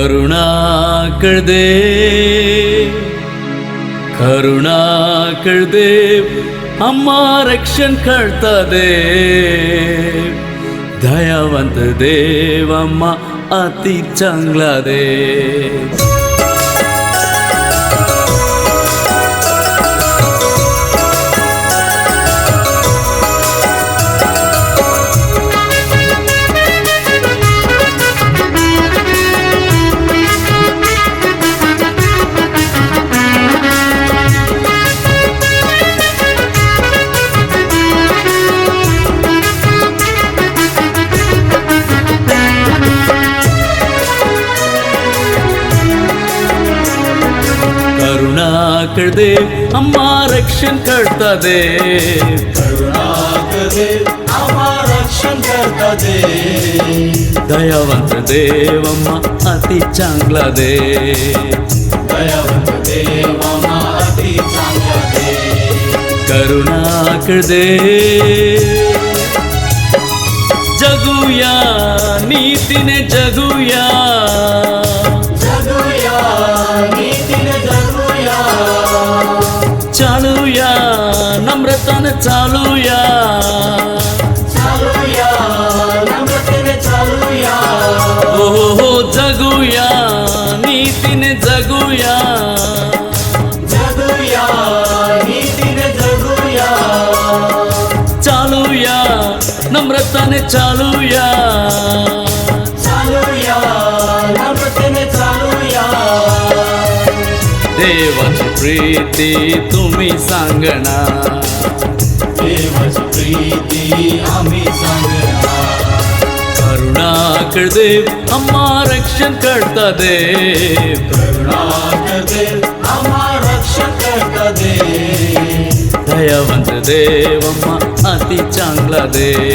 करुणाकर देव अम्मा रक्षण करता देव, दयावंत देव अम्मा अति चांगला देव. करुणाकर देव अम्मा रक्षण करता देव, करुणाकर देव अम्मा रक्षण करता देव, दयावंत देव अम्मा अति चांगला देव, दयावंत देव अम्मा अति चांगला देव. करुणाकर देव जगूया नीतीने जगूया, जगूया नीतीने जगूया, चालूया नम्रताने चालूया, चालूया नम्रतेने चालूया. हो जगूया नीतीने जगूया, जगूया नीतीने जगूया, चालूया नम्रताने चालूया, चालूया नम्रतेने चालूया. देवाची प्रीती तुम्ही सांगणार, देवाची प्रीती आम्ही सांगणार. करुणाकर देव अम्मा रक्षण करता देव, करुणाकर देव अम्मा रक्षण करता देव, दयावंत देव अम्मा अति चांगला देव,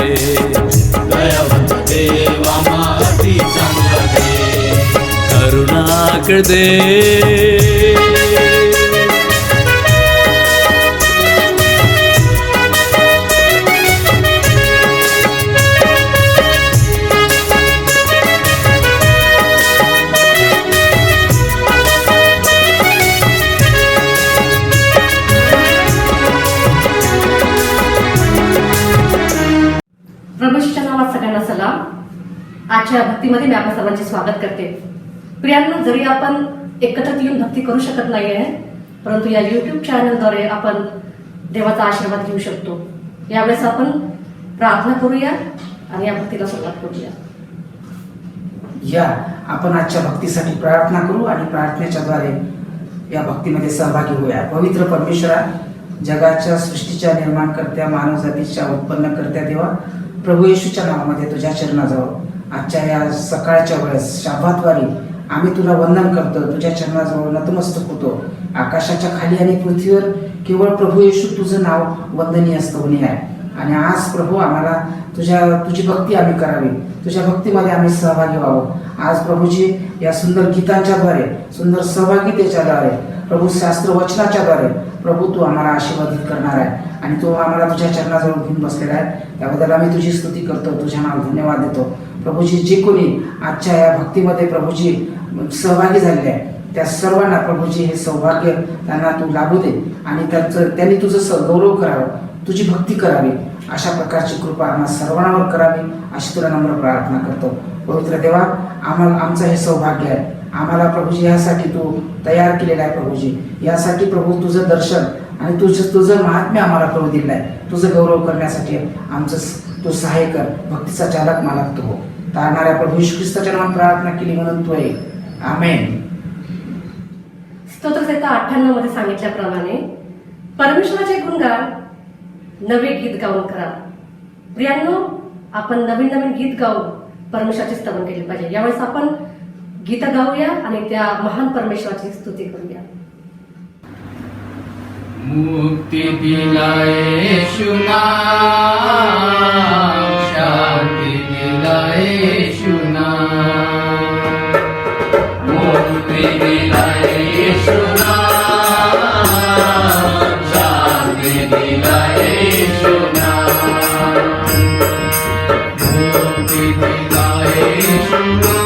दयावंत देव अम्मा अति चांगला देव. करुणाकर देव. प्रभूच्या नावात सगळ्यांना सलाम. आजच्या भक्तीमध्ये मी आपल्या सर्वांचे स्वागत करते. प्रियांनो, जरी आपण एकत्रित येऊन भक्ती करू शकत नाहीये, परंतु या युट्यूब चॅनलद्वारे आपण देवाचा आशीर्वाद घेऊ शकतो. यावेळेस आपण प्रार्थना करूया आणि या भक्तीला सुरुवात करूया. या आपण आजच्या भक्तीसाठी प्रार्थना करू आणि प्रार्थनेच्या द्वारे या भक्तीमध्ये सहभागी होऊया. पवित्र परमेश्वरा, जगाच्या सृष्टीच्या निर्माणकर्त्या, मानवजातीच्या उत्पन्नकर्त्या देवा, प्रभू येशूच्या नावामध्ये तुझ्या चरणाजवळ आजच्या या सकाळच्या वेळेस शाबातवारी आम्ही तुला वंदन करतो, तुझ्या चरणाजवळ नतमस्तक होतो. आकाशाच्या खाली आणि पृथ्वीवर केवळ प्रभू येशू तुझं नाव वंदनीय स्तवनीय आहे. आणि आज प्रभू आम्हाला तुझी भक्ती आम्ही करावी, तुझ्या भक्तीमध्ये आम्ही सहभागी व्हावं. आज प्रभूजी या सुंदर गीतांच्याद्वारे, सुंदर सहभागितेच्याद्वारे, प्रभू शास्त्र वचनाच्याद्वारे प्रभू तू आम्हाला आशीर्वादित करणार आहे आणि तू आम्हाला तुझ्या चरणाजवळ घेऊन बसलेला आहे. त्याबद्दल आम्ही तुझी स्तुती करतो, तुझ्या नाव धन्यवाद देतो. प्रभूजी जे कोणी आजच्या या भक्तीमध्ये प्रभूजी सहभागी झालेले आहे त्या सर्वांना प्रभूजी हे सौभाग्य त्यांना तू लाभू दे आणि त्यांनी तुझं गौरव करावं, तुझी भक्ती करावी, अशा प्रकारची कृपा आम्हा सर्वांवर करावी अशी तुला नम्र प्रार्थना करतो. पवित्र देवा, आमचं हे सौभाग्य आहे. आम्हाला प्रभूजी यासाठी तू तयार केलेला आहे. प्रभूजी यासाठी प्रभू तुझं दर्शन आणि तुझं महात्म्य आम्हाला करू दिलं आहे. तुझं गौरव करण्यासाठी आमचं तू सहाय्य कर. भक्तीचा चालक मालक तू हो. तारणाऱ्या प्रभू येशू ख्रिस्ताच्या नावात प्रार्थना केली म्हणून तू आहे. आमेन. स्तोत्रसंहिता 98 मध्ये सांगितल्याप्रमाणे परमेश्वराचे गुणगान नवे गीत गाऊन करा. प्रियांनो, आपण नवीन नवीन गीत गाऊन परमेश्वराचे स्तवन केले पाहिजे. यावेळेस आपण गीत गाऊया आणि त्या महान परमेश्वराची स्तुती करूया. मुक्ती दिलाय येशू नाम, शांती दिलाय येशू नाम, मुक्ती दिलाय येशू नाम, शांती दिलाय येशू नाम, मुक्ती दिलाय येशू नाम,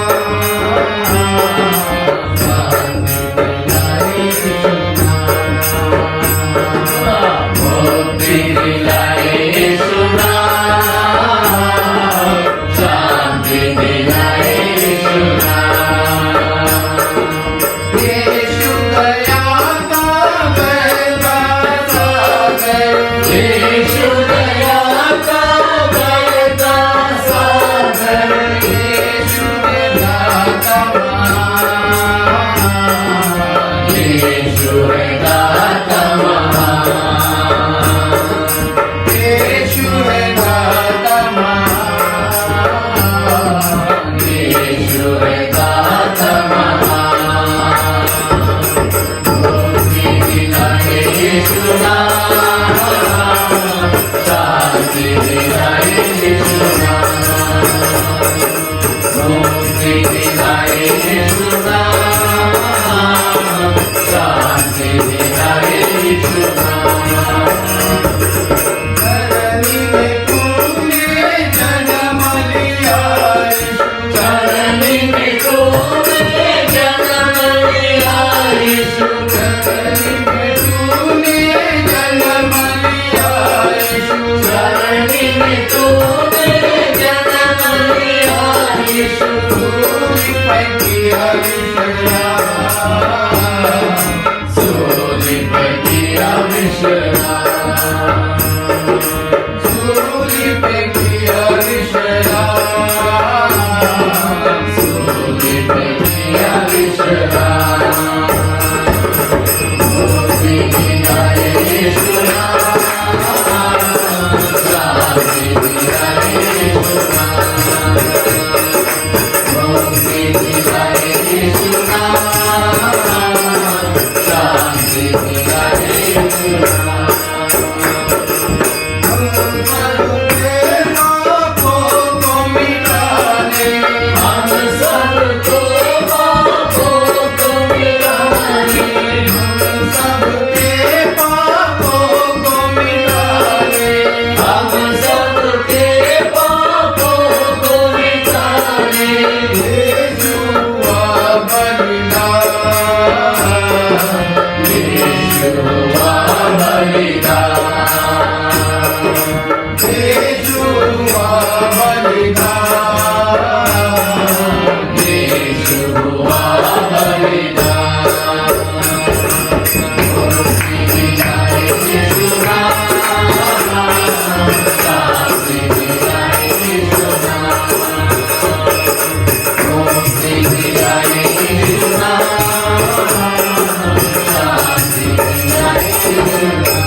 यीशु है दाता महान, मुक्ति दिलाए यीशु नाम, शांति दिलाए यीशु नाम, मुक्ति दिलाए यीशु नाम, शांति दिलाए यीशु नाम। धरनी में तूने जन्म लिया यीशु, धरनी में तूने जन्म लिया यीशु, धरनी में तूने जन्म लिया यीशु, धरनी में तूने जन्म लिया यीशु, सूली पे किया विश्राम, सूली पे किया विश्राम, सूली पे किया विश्राम, सूली पे किया विश्राम, मुक्ति दिलाए यीशु नाम, शांति दिलाए यीशु नाम, मुक्ति दिलाए यीशु नाम, शांति दिलाए यीशु नाम। हम सबके पापों को मिटाने, हम सबको पापों को मिटाने, हम सबके पापों को मिटाने, हम सबके पापों को मिटाने, यीशु हुआ बलिदान, यीशु हुआ बलिदान, यीशु हुआ बलिदान, यीशु हुआ बलिदान, मुक्ति दिलाए यीशु नाम, शांति दिलाए यीशु नाम, मुक्ति दिलाए यीशु नाम, शांति दिलाए यीशु नाम।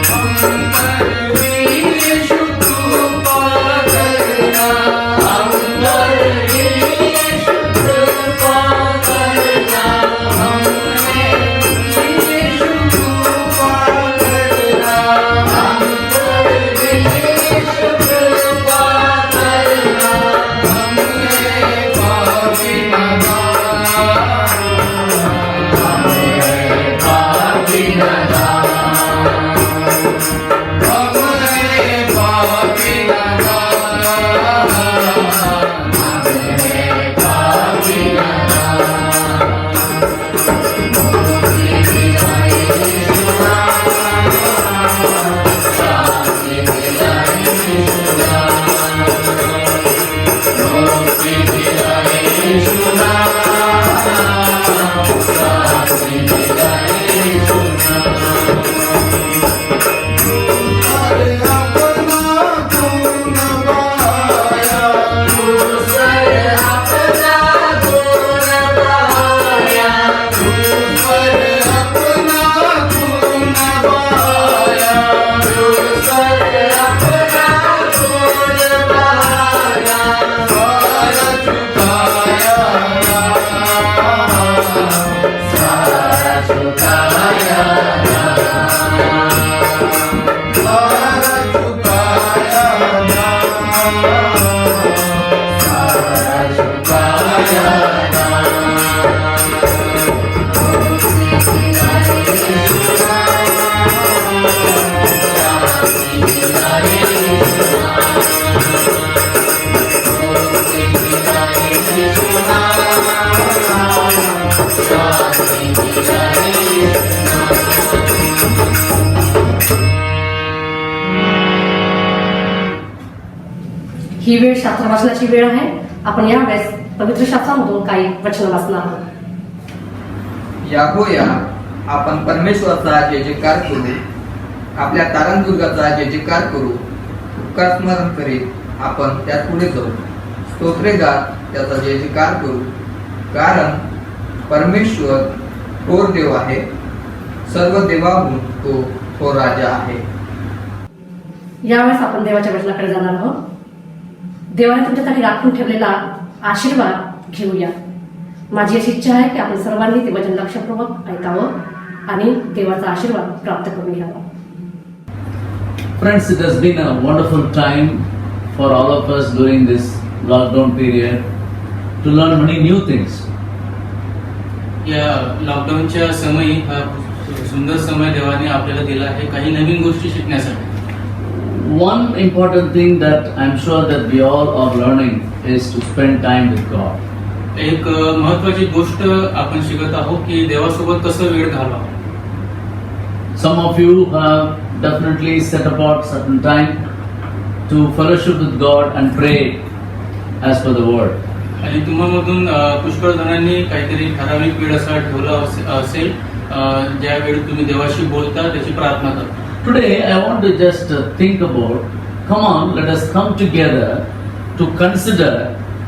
हम पर भी यीशु कृपा करना, हम पर भी यीशु कृपा करना, हमने भी यीशु कृपा करना, हम पर भी यीशु कृपा करना, हमने पापी नादान, हमने पापी नादान, हमने पापी नादान, हमने पापी नादान, मुक्ति दिलाए यीशु नाम, शांति दिलाए यीशु नाम, मुक्ति दिलाए यीशु नाम, शांति दिलाए यीशु नाम। दूसरे अपना खून बहाया, दूसरे अपना खून बहाया, दूसरे अपना खून बहाया, दूसरे अपना खून बहाया, सारा चुकाया, सारा चुकाया, सारा चुकाया, सारा चुकाया, मुक्ति दिलाए यीशु नाम, शांति दिलाए यीशु नाम, मुक्ति दिलाए यीशु नाम, शांति दिलाए यीशु नाम। ही वेळ शास्त्र वाचनाची वेळ आहे. आपण यावेळेस पवित्र शास्त्रामधून काही वचन वाचणार आहोत. याहोया आपण परमेश्वराचा जय जयकार करू, आपल्या तारणदुर्गाचा जय जयकार करू, उपकार स्मरण करीत आपण त्यात पुढे जाऊ, स्तोत्रेगात त्याचा जय जयकार करू, कारण परमेश्वर थोर देव आहे, सर्व देवाहून तो थोर राजा आहे. यावेळेस आपण देवाच्या वचनाकडे जाणार आहोत. देवाने तुमच्यासाठी राखून ठेवलेला आशीर्वाद घेऊया. माझी अशी इच्छा आहे की आपण सर्वांनी ते वचन लक्षपूर्वक ऐकावं आणि देवाचा आशीर्वाद प्राप्त करून घ्यावा. Friends, it has been a wonderful time for all of us during this lockdown period to learn many new things. या लॉकडाऊनच्या समयी हा सुंदर समय देवाने आपल्याला दिला आहे काही नवीन गोष्टी शिकण्यासाठी. One important thing that I'm sure that we all are learning is to spend time with God. एक महत्वाची गोष्ट आपण शिकत आहोत की देवासोबत कसं वेळ घालवावा. Some of you have definitely set apart certain time to fellowship with God and pray as per the word. आणि तुम्हामधून पुष्कळ जणांनी काहीतरी ठराविक वेळ असा ठेवला असेल ज्या वेळी तुम्ही देवाशी बोलता त्याची प्रार्थना करता. Today I want to just think about, come on, let us come together to consider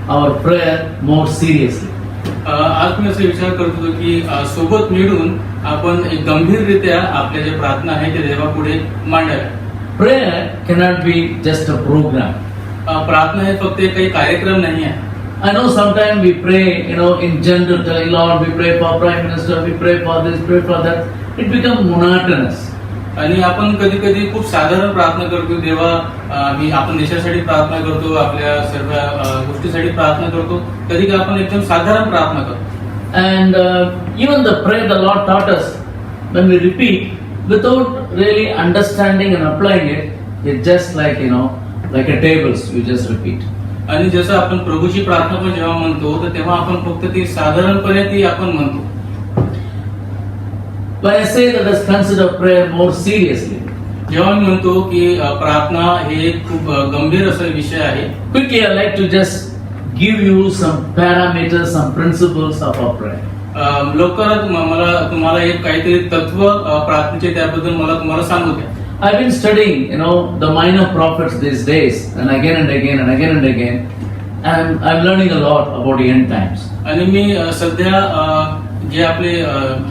our prayer more seriously. आज मी असा विचार करत होतो की सोबत मिळून आपण एक गंभीररित्या आपल्या ज्या प्रार्थना आहेत त्या देवापुढे मांडाव्या. Prayer cannot be just a program. प्रार्थना हे फक्त एक काही कार्यक्रम नाही आहे. I know sometimes we pray, in general, telling Lord, we pray for Prime Minister, we pray for this, pray for that. It becomes monotonous. आणि आपण कधी कधी खूप साधारण प्रार्थना करतो. देवा आपण देशासाठी प्रार्थना करतो, आपल्या सर्व गोष्टीसाठी प्रार्थना करतो. कधी कधी आपण एकदम साधारण प्रार्थना करतो. And even the prayer the Lord taught us, when we repeat, without really understanding and applying it, it's just like, like a tables, you just repeat. आणि जसं आपण प्रभूची प्रार्थना पण जेव्हा म्हणतो तर तेव्हा आपण फक्त ती साधारणपणे ती आपण म्हणतो. When I say that let's consider prayer more seriously, जेव्हा मी म्हणतो की प्रार्थना हे खूप गंभीर असा विषय आहे. quickly I'd like to just give you some parameters, some principles of our prayer. लवकरच मला तुम्हाला एक काहीतरी तत्व प्रार्थनेचे त्याबद्दल मला तुम्हाला सांगू द्या. I've been studying, the minor prophets these days, and again and again and again and again, and I'm learning a lot about the end times. आणि मी सध्या जे आपले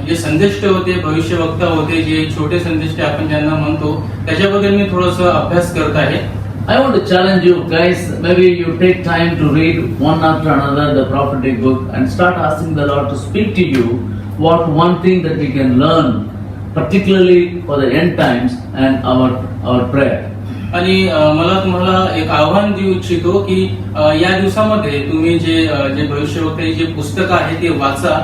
जे संदेष्ट होते, भविष्यवक्ता होते, जे छोटे संदेष्ट आपण ज्यांना म्हणतो त्याच्याबद्दल मी थोडंसं अभ्यास करत आहे. I want to challenge you guys, maybe you take time to read one after another the prophetic book and start asking the Lord to speak to you what one thing that we can learn, particularly for the end times and our prayer. आणि मला तुम्हाला एक आव्हान देऊ इच्छितो की या दिवसामध्ये तुम्ही जे भविष्यवक्ते जे पुस्तक आहे ते वाचा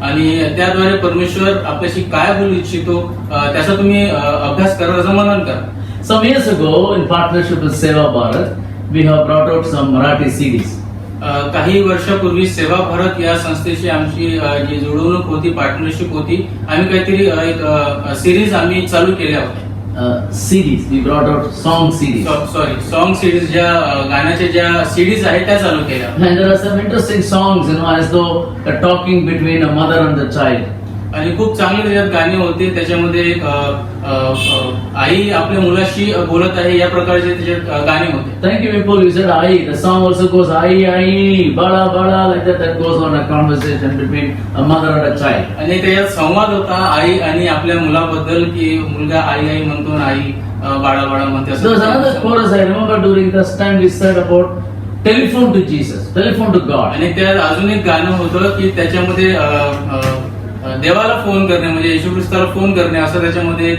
आणि त्याद्वारे परमेश्वर आपल्याशी काय बोलू इच्छितो त्याचा तुम्ही अभ्यास करा, त्याचं मनन करा. Some years ago, in partnership with Seva Bharat, we have brought out some Marathi CDs. काही वर्षापूर्वी सेवा भारत या संस्थेची आमची जी जुळवणूक होती, पार्टनरशिप होती, आम्ही काहीतरी एक सिरीज आम्ही चालू केल्या होत्या. CDs, we brought out song CDs. Song series ज्या गाण्याच्या ज्या सीडीज आहेत त्या चालू केल्या. And there are some interesting songs, as though a talking between a mother and the child. आणि खूप चांगले त्याच्यात गाणे होते. त्याच्यामध्ये एक आई आपल्या मुलाशी बोलत आहे या प्रकारचे त्याच्यात गाणे होते. Thank you, people. You said "ai." The song also goes "ai, ai, bada, bada," like that. That goes on a conversation between a mother and a child. आणि त्याच्यात संवाद होता आई आणि आपल्या मुलाबद्दल की मुलगा आई आई म्हणतो आणि आई बाळा बाळा म्हणते. There was another chorus I remember during this time we said about telephone to Jesus, telephone to God. आणि त्यात अजून एक गाणं होतं की त्याच्यामध्ये देवाला फोन करणे म्हणजे येशू ख्रिस्ताला फोन करणे असं त्याच्यामध्ये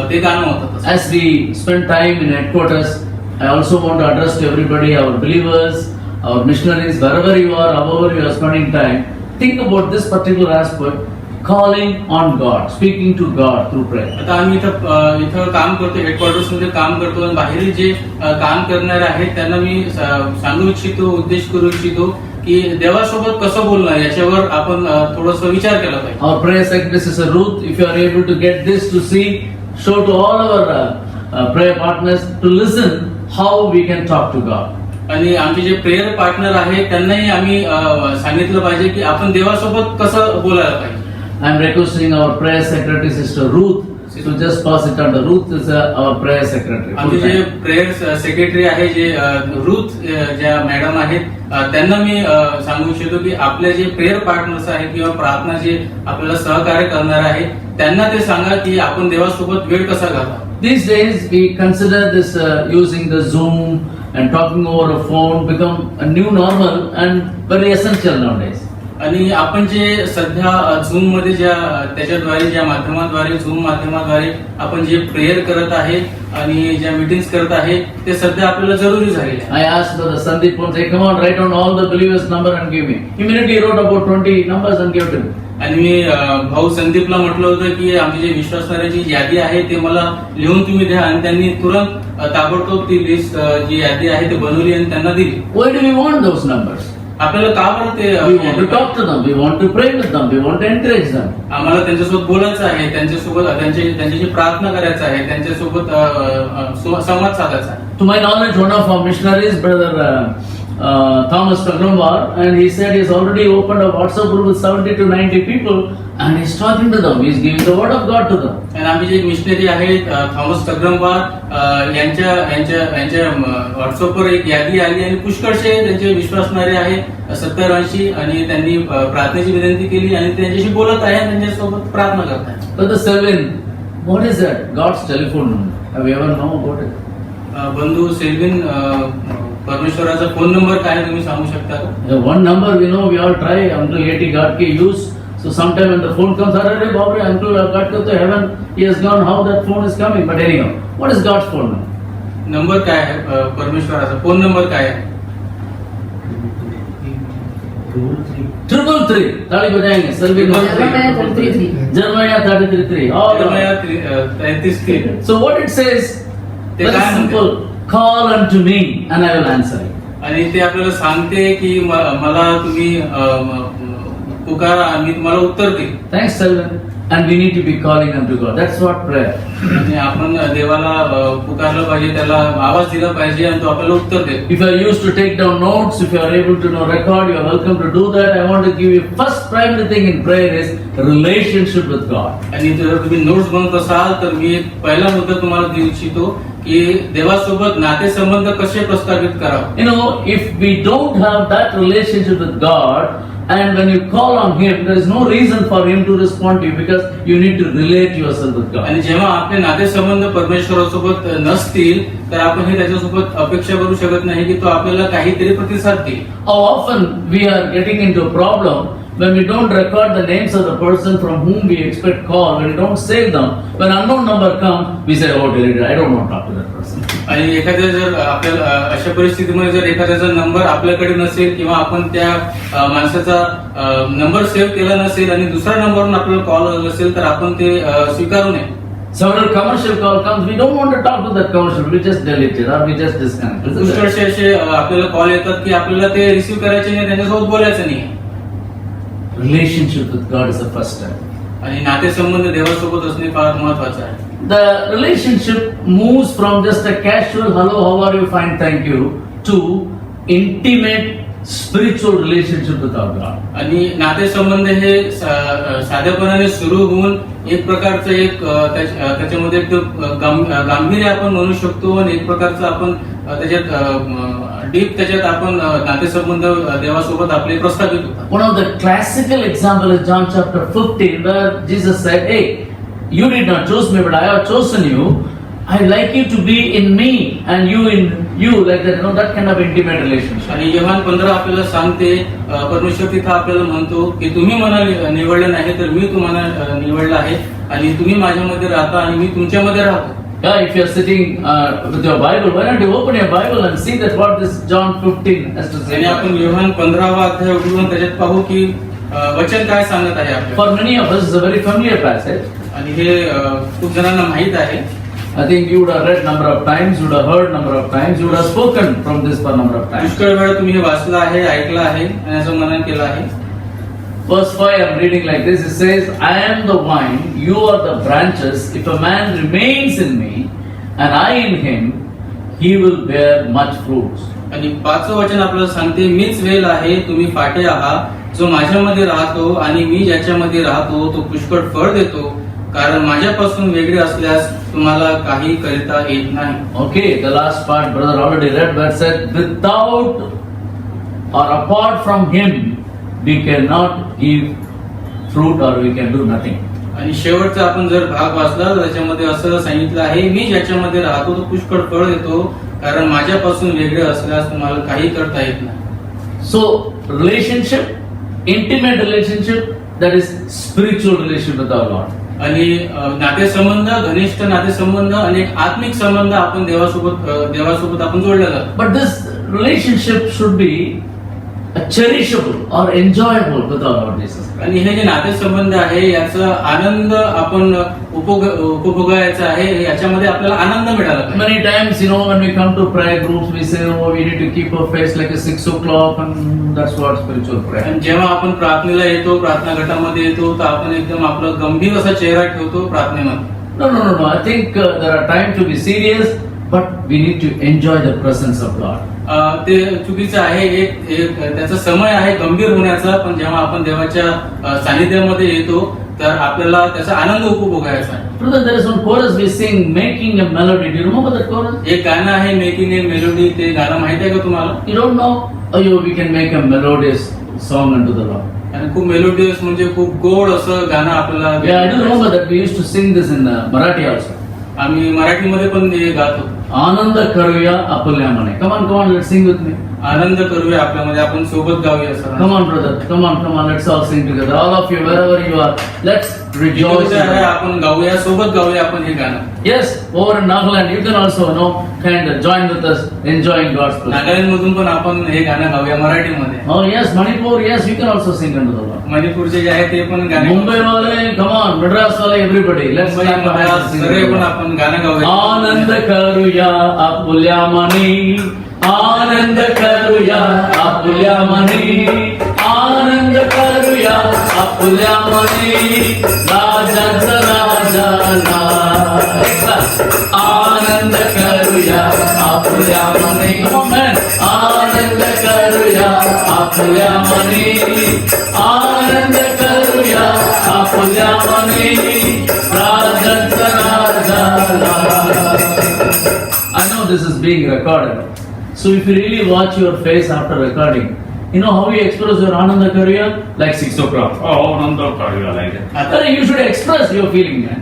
ते गाणं होतं. As we spend time in headquarters, I also want to address to everybody, our believers, our missionaries, wherever you are, however you are spending time, think about this particular aspect, calling on God, speaking to God through prayer. आता आम्ही इथं काम करतो, headquarters मध्ये काम करतो आणि बाहेर जे काम करणारे आहेत त्यांना मी सांगू इच्छितो, उद्देश करू इच्छितो की देवासोबत कसं बोलणं याच्यावर आपण थोडंसं विचार केला पाहिजे. Our prayer secretary Sister Ruth, if you are able to get this to see, show to all our prayer partners to listen how we can talk to God. आणि आमचे जे प्रेयर पार्टनर आहेत त्यांनाही आम्ही सांगितलं पाहिजे की आपण देवासोबत कसं बोलायला पाहिजे. I am requesting our prayer secretary Sister Ruth to just pass it on. Ruth is our prayer secretary. आमचे जे प्रेयर सेक्रेटरी आहे जे रुथ ज्या मॅडम आहेत त्यांना मी सांगू इच्छितो की आपले जे प्रेयर पार्टनर्स आहेत किंवा प्रार्थना जे आपल्याला सहकार्य करणार आहेत त्यांना ते सांगा की आपण देवासोबत वेळ कसा घालवा. These days we consider this using the Zoom and talking over a phone become a new normal and very essential nowadays. आणि आपण जे सध्या झूम मध्ये त्याच्याद्वारे ज्या माध्यमाद्वारे झूम माध्यमाद्वारे आपण जे प्रेयर करत आहे आणि ज्या मीटिंग्स करत आहे ते सध्या आपल्याला जरुरी झालेले आहे. I asked Brother Sandeep once, hey, come on, write down all the believers' number and give me. Immediately he wrote about 20 numbers and gave to me. आणि मी भाऊ संदीपला म्हटलं होतं की आमची जे विश्वासणाऱ्याची यादी आहे ते मला लिहून तुम्ही द्या, आणि त्यांनी तुरंत ताबडतोब ती लिस्ट जी यादी आहे ते बनवली आणि त्यांना दिली. Why do we want those numbers? आपल्याला का बरं ते We want to talk to them, we want to pray with them, we want to encourage them. आम्हाला त्यांच्यासोबत बोलायचं आहे, त्यांच्यासोबत त्यांच्याशी प्रार्थना करायचं आहे, त्यांच्यासोबत संवाद साधायचा आहे. To my knowledge, one of our missionaries, Brother Thomas Pagramwar, and he said he's already opened a WhatsApp group with 70 to 90 people and he's talking to them, he's giving the word of God to them. आणि आम्ही जे missionary आहेत Thomas कग्रमवार यांच्या व्हॉट्सअपवर एक यादी आली आणि पुष्कळशे त्यांचे विश्वासणारे आहे 70-80, आणि त्यांनी प्रार्थनेची विनंती केली आणि त्यांच्याशी बोलत आहे आणि त्यांच्यासोबत प्रार्थना करत आहे. Brother Selvin, what is that? God's telephone number. Have you ever known about it? बंधू सेल्विन, परमेश्वराचा फोन नंबर काय आहे, तुम्ही सांगू शकता का? The one number we know, we all try, Uncle Yeti God ke use. So sometime when the phone comes, Arre Babre, Uncle God go to heaven, he has gone, how that phone is coming. But anyhow, what is God's phone number? Number काय आहे परमेश्वराचा phone number काय आहे? 333. ताली बजाएंगे. Selvin. Jeremiah 33:3. All the way. 33. So what it says, ते very काय म्हणते? simple. Call unto me and I will answer you. आणि ते आपल्याला सांगते की मला तुम्ही पुकारा आणि मी तुम्हाला उत्तर देईन. Thanks, Selvin. And we need to be calling unto God. That's what prayer. आणि आपण देवाला पुकारलं पाहिजे, त्याला आवाज दिला पाहिजे आणि तो आपल्याला उत्तर देईल. If you are used to take down notes, if you are able to record, you are welcome to do that. I want to give you first primary thing in prayer is relationship with God. आणि जर तुम्ही notes बनवत असाल तर मी एक पहिला मुद्दा तुम्हाला देऊ इच्छितो की देवासोबत नातेसंबंध कसे प्रस्थापित करावे. You know, if we don't have that relationship with God, and when you call on Him, there is no reason for Him to respond to you because you need to relate yourself with God. आणि जेव्हा आपले नातेसंबंध परमेश्वरासोबत नसतील तर आपण हे त्याच्यासोबत अपेक्षा करू शकत नाही की तो आपल्याला काहीतरी प्रतिसाद देईल. How often we are getting into a problem when we don't record the names of the person from whom we expect call, when we don't save them, when unknown number comes, we say, oh, delete it, I don't want to talk to that person. आणि एखाद्या जर आपल्याला अशा परिस्थितीमध्ये जर एखाद्याचा number आपल्याकडे नसेल किंवा आपण त्या माणसाचा नंबर सेव्ह केला नसेल आणि दुसऱ्या नंबरवरून आपल्याला कॉल आला असेल तर आपण ते स्वीकारू नये. Several commercial call comes, we don't want to talk to that commercial, we just delete it or we just disconnect. Isn't it? पुष्कळसे असे आपल्याला कॉल येतात की आपल्याला ते रिसीव्ह करायचे नाही, त्यांच्यासोबत बोलायचं नाही. Relationship with God is the first step. आणि नातेसंबंध देवासोबत असणे फार महत्वाचं आहे. The relationship moves from just a casual hello, how are you, fine, thank you, to intimate spiritual relationship with our God. आणि नातेसंबंध हे साधेपणाने सुरू होऊन एक प्रकारचं त्याच्यामध्ये एक गांभीर्य आपण म्हणू शकतो आणि एक प्रकारचं आपण त्याच्यात डीप त्याच्यात आपण नातेसंबंध देवासोबत आपले प्रस्थापित होतात. One of the classical example is John chapter 15 where Jesus said, hey, you did not choose me but I have chosen you. I like you to be in me and you in you, like that, that kind of intimate relationship. आणि योहान 15 आपल्याला सांगते, परमेश्वर तिथं आपल्याला म्हणतो की तुम्ही मला निवडलं नाही तर मी तुम्हाला निवडलं आहे आणि तुम्ही माझ्यामध्ये राहता आणि मी तुमच्यामध्ये राहतो. Yeah, if you are sitting with your Bible, why don't you open your Bible and see that what this John 15 has to say. आणि आपण योहान 15वा अध्याय उघडून त्याच्यात पाहू की वचन काय सांगत आहे आपल्याला. For many of us, it's a very familiar passage. आणि हे खूप जणांना माहित आहे. I think you would have read number of times, you would have heard number of times, you would have spoken from this for number of times. पुष्कळ वेळा तुम्ही हे वाचलं आहे, ऐकलं आहे आणि याचं मनन केलं आहे. Verse 5, I'm reading like this. It says, I am the vine, you are the branches. If a man remains in me and I in him, he will bear much fruits. आणि 5वं वचन आपल्याला सांगते, मीच वेल आहे, तुम्ही फाटे आहात. जो माझ्यामध्ये राहतो आणि मी ज्याच्यामध्ये राहतो तो पुष्कळ फळ देतो, कारण माझ्यापासून वेगळे असल्यास तुम्हाला काही करता येत नाही. Okay, the last part, brother already read, where it said, without or apart from him, we cannot give fruit or we can do nothing. आणि शेवटचा आपण जर भाग वाचला तर त्याच्यामध्ये असं सांगितलं आहे, मी ज्याच्यामध्ये राहतो तो पुष्कळ फळ देतो, कारण माझ्यापासून वेगळे असल्यास तुम्हाला काही करता येत नाही. So, relationship, intimate relationship, that is spiritual relationship with our Lord. आणि नातेसंबंध, घनिष्ठ नातेसंबंध आणि एक आत्मिक संबंध आपण देवासोबत आपण जोडले जातो. But this relationship should be cherishable or enjoyable with our Lord Jesus Christ. आणि हे जे नातेसंबंध आहे याचा आनंद आपण उपभोगायचा आहे, याच्यामध्ये आपल्याला आनंद मिळाला पाहिजे. Many times, when we come to prayer groups, we say, oh, we need to keep our face like a 6 o'clock, and that's what spiritual prayer. आणि जेव्हा आपण प्रार्थनेला येतो, प्रार्थना गटामध्ये येतो, तर आपण एकदम आपला गंभीर असा चेहरा ठेवतो प्रार्थनेमध्ये. No. I think there are times to be serious, but we need to enjoy the presence of God. ते चुकीचं आहे. एक त्याचा समय आहे गंभीर होण्याचा, पण जेव्हा आपण देवाच्या सानिध्यामध्ये येतो तर आपल्याला त्याचा आनंद उपभोगायचा आहे. Brother, there is one chorus we sing, making a melody. Do you remember that chorus? एक गाणं आहे, मेकिंग ए मेलोडी. ते गाणं माहिती आहे का तुम्हाला? You don't know? Oh, we can make a melodious song unto the Lord. आणि खूप मेलोडियस म्हणजे खूप गोड असं गाणं आपल्याला. Yeah, I do remember that we used to sing this in Marathi also. आम्ही मराठीमध्ये पण हे गात होतो. आनंद करूया आपल्या मने. Come on, let's sing with me. आनंद करूया आपल्यामध्ये, आपण सोबत गाऊया sir. Come on, brother. Come on, let's all sing together. All of you, wherever you are, let's rejoice. जिथे आहे आपण गाऊया, सोबत गाऊया आपण हे गाणं. Yes, over in Nagaland, you can also, kind of join with us, enjoying God's presence. Nagaland मधून पण आपण हे गाणं गाऊया मराठीमध्ये. Oh yes, Manipur, yes, you can also sing unto the Lord. मणिपूरचे जे आहे ते पण गाणे. Mumbai wale, come on, Madras wale, everybody, let's Mumbai, stand behind us, sing सगळे unto पण the Lord. आपण गाणं गाऊया. आनंद करूया आपुल्या मनी, आनंद करूया आपुल्या मनी, आनंद करूया आपुल्या मनी, राजाचा राजा आनंद करूया आपुल्या मनी. Come on, man. आनंद करूया आपुल्या मनी, आनंद करूया आपुल्या मनी, राजाचा राजा. I know this is being recorded. So if you really watch your face after recording, you know how you express your Ananda Karya? Like 6 o'clock. Oh, Ananda Karya, like that. But you should express your feeling, man.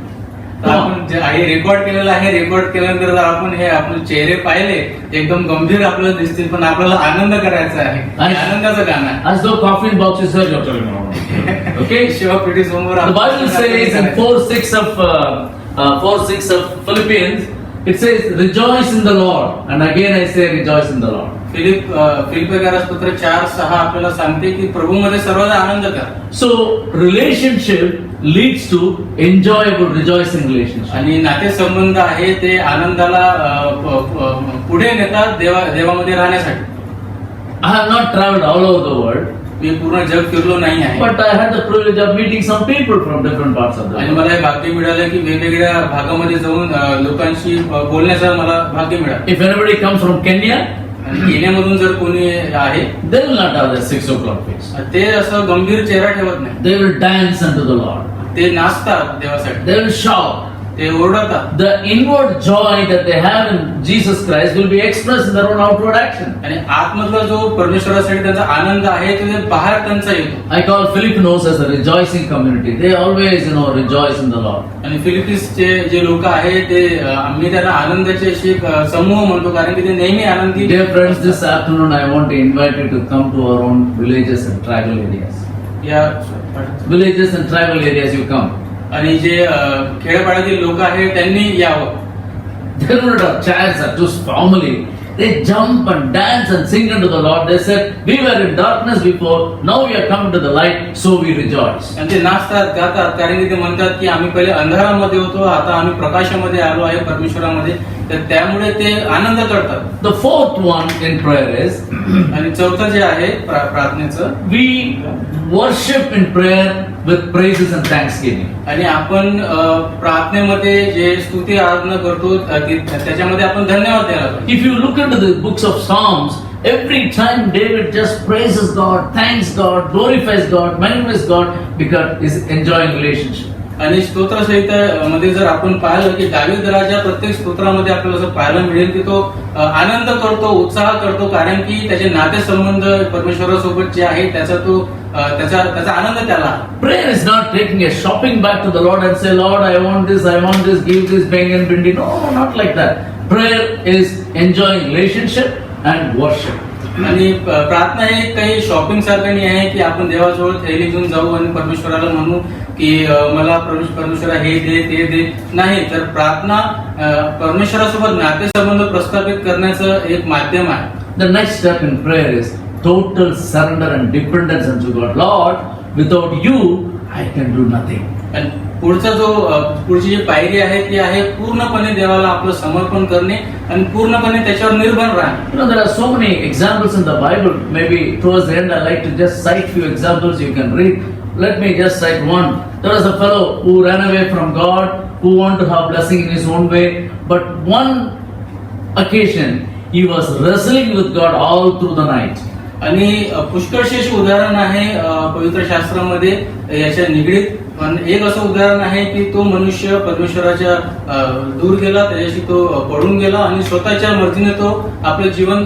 आपण जे आहे record केलेलं आहे, record केल्यानंतर जर आपण हे आपले चेहरे पाहिले एकदम गंभीर आपल्याला दिसतील, पण आपल्याला आनंद करायचा आहे. आणि आनंदाचं गाणं आहे. As though coffin box is your turn. Okay? शिवपेटी समोर The Bible says in 4:6 of Philippians, it says, rejoice in the Lord. And again I say, rejoice in the Lord. फिलिप्पियरास पत्र 4:6 आपल्याला सांगते की प्रभूमध्ये सर्वदा आनंद करा. So relationship leads to enjoyable, rejoicing relationship. आणि नातेसंबंध आहे ते आनंदाला पुढे नेतात देवामध्ये राहण्यासाठी. I have not traveled all over the world, मी पूर्ण जग फिरलो नाही आहे, but I had the privilege of meeting some people from different parts of the आणि world. मला हे भाग्य मिळालं की वेगवेगळ्या भागामध्ये जाऊन लोकांशी बोलण्याचं मला भाग्य मिळालं. If anybody comes from Kenya, आणि केन्यामधून जर कोणी आहे they will not have the 6 o'clock face. ते असं गंभीर चेहरा ठेवत नाही. They will dance unto the Lord. ते नाचतात देवासाठी, They will shout. ते ओरडतात. The inward joy that they have in Jesus Christ will be expressed in their own outward action. आणि आतमधला जो परमेश्वरासाठी त्यांचा आनंद आहे तो ते बाहेर त्यांचा येतो. I call Filipinos as a rejoicing community. They always, rejoice in the Lord. आणि फिलिपिन्सचे जे लोक आहेत ते आम्ही त्यांना आनंदाचे असे एक समूह म्हणतो, कारण की ते नेहमी आनंदी. Dear friends, this afternoon I want to invite you to come to our own villages and tribal areas. या Villages and tribal areas you come. आणि जे खेड्यापाड्यातील लोक आहेत त्यांनी यावं. They don't have chairs or just formally. They jump and dance and sing unto the Lord. They said, we were in darkness before, now we are come to the light, so we rejoice. आणि ते नाचतात गातात, कारण की ते म्हणतात की आम्ही पहिले अंधारामध्ये होतो, आता आम्ही प्रकाशामध्ये आलो आहे परमेश्वरामध्ये, तर त्यामुळे ते आनंद करतात. The fourth one in prayer is, आणि चौथं जे आहे प्रार्थनेचं, we worship in prayer with praises and thanksgiving. आणि आपण प्रार्थनेमध्ये जे स्तुती आराधना करतो त्याच्यामध्ये आपण धन्यवाद द्यायला पाहिजे. If you look into the books of Psalms, every time David just praises God, thanks God, glorifies God, magnifies God because he's enjoying relationship. आणि स्तोत्रसहिता मध्ये जर आपण पाहिलं की दावीद राजा प्रत्येक स्तोत्रामध्ये आपल्याला असं पाहायला मिळेल की तो आनंद करतो, उत्साह करतो, कारण की त्याचे नातेसंबंध परमेश्वरासोबत जे आहे त्याचा आनंद त्याला. Prayer is not taking a shopping bag to the Lord and say, Lord, I want this, give this, bang and bindi. No, not like that. Prayer is enjoying relationship and worship. आणि प्रार्थना हे काही shopping सारखं नाही आहे की आपण देवाजवळ थैली घेऊन जाऊ आणि परमेश्वराला म्हणू की मला परमेश्वरा हे दे ते दे. नाही, तर प्रार्थना परमेश्वरासोबत नातेसंबंध प्रस्थापित करण्याचं एक माध्यम आहे. The next step in prayer is total surrender and dependence unto God. Lord, without you, I can do nothing. आणि पुढची जी पायरी आहे ती आहे पूर्णपणे देवाला आपलं समर्पण करणे आणि पूर्णपणे त्याच्यावर निर्भर राहणे. You know, there are so many examples in the Bible. Maybe towards the end, I like to just cite few examples you can read. Let me just cite one. There was a fellow who ran away from God, who wanted to have blessing in his own way. But one occasion, he was wrestling with God all through the night. आणि पुष्कळशी अशी उदाहरण आहे पवित्र शास्त्रामध्ये याच्या निगडीत. पण एक असं उदाहरण आहे की तो मनुष्य परमेश्वराच्या दूर गेला, त्याच्याशी तो पडून गेला आणि स्वतःच्या मर्जीने तो आपलं जीवन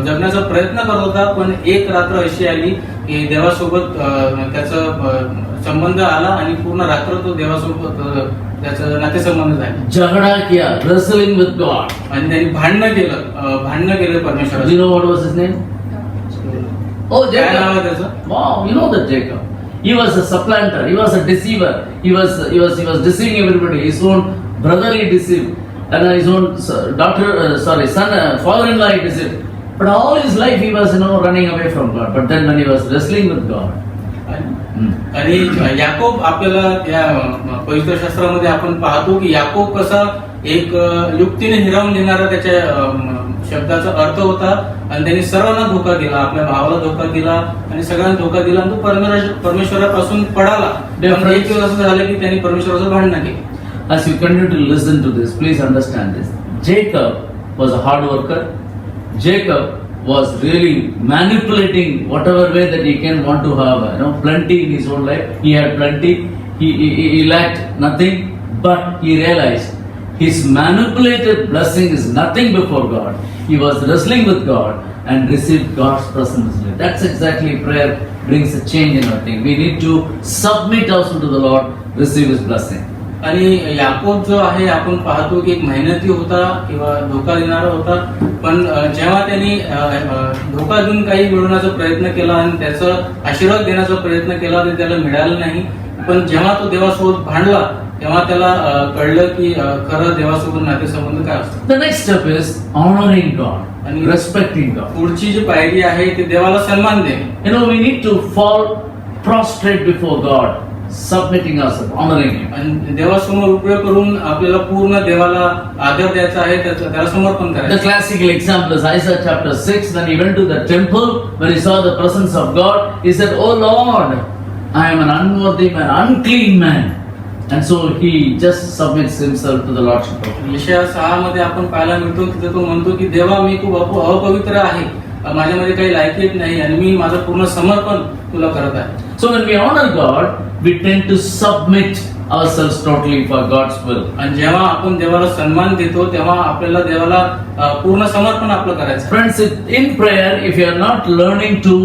जगण्याचा प्रयत्न करत होता. पण एक रात्र अशी आली की देवासोबत त्याचा संबंध आला आणि पूर्ण रात्र तो देवासोबत त्याचा नातेसंबंध झाले. झगडा किया, wrestling with God. आणि त्यांनी भांडणं केलं Do परमेश्वराचं. you know what was his name? Oh, काय नाव आहे Jacob. त्याचं? Wow, you know that Jacob. He was a supplanter. He was a deceiver. He was deceiving everybody. His own brother he deceived, and his own father-in-law he deceived. But all his life he was, running away from God. But then when he was wrestling with God, आणि याकोब आपल्याला त्या पवित्र शास्त्रामध्ये आपण पाहतो की याकोब कसा एक युक्तीने हिरावून देणारा त्याच्या शब्दाचा अर्थ होता आणि त्यांनी सर्वांना धोका दिला, आपल्या भावाला धोका दिला आणि सगळ्यांना धोका दिला आणि तो परमेश्वरापासून पडाला. पण एक दिवस असं झालं की त्यांनी परमेश्वराचं भांडण केलं. as you continue to listen to this, please understand this. Jacob was a hard worker. Jacob was really manipulating whatever way that he can want to have, plenty in his own life. He had plenty. He lacked nothing, but he realized his manipulated blessing is nothing before God. He was wrestling with God and received God's presence. That's exactly prayer brings a change in our thing. We need to submit ourselves to the Lord, receive His blessing. आणि याकोब जो आहे आपण पाहतो की एक मेहनती होता किंवा धोका देणारा होता. पण जेव्हा त्यांनी धोका देऊन काही मिळवण्याचा प्रयत्न केला आणि त्याचा आशीर्वाद देण्याचा प्रयत्न केला तर त्याला मिळालं नाही. पण जेव्हा तो देवासोबत भांडला तेव्हा त्याला कळलं की खरं देवासोबत नातेसंबंध काय असतात. The next step is honoring God and respecting God. पुढची जी पायरी आहे ती देवाला सन्मान देणे. We need to fall prostrate before God, submitting ourselves, honoring Him. आणि देवासमोर उपयोग करून आपल्याला पूर्ण देवाला आदर द्यायचा आहे, त्याला समर्पण The करायचं. classical example is Isaiah chapter 6. When he went to the temple, when he saw the presence of God, he said, "Oh Lord, I am an unworthy man, unclean man." And so he just submits himself to the Lordship of God. यशाया 6 मध्ये आपण पाहायला मिळतो की तो म्हणतो की देवा मी खूप अपवित्र आहे, माझ्यामध्ये काही लायकीच नाही आणि मी माझं पूर्ण समर्पण तुला करत आहे. So when we honor God, we tend to submit ourselves totally for God's will. आणि जेव्हा आपण देवाला सन्मान देतो तेव्हा आपल्याला देवाला पूर्ण समर्पण आपलं करायचं. Friends, in prayer, if you are not learning to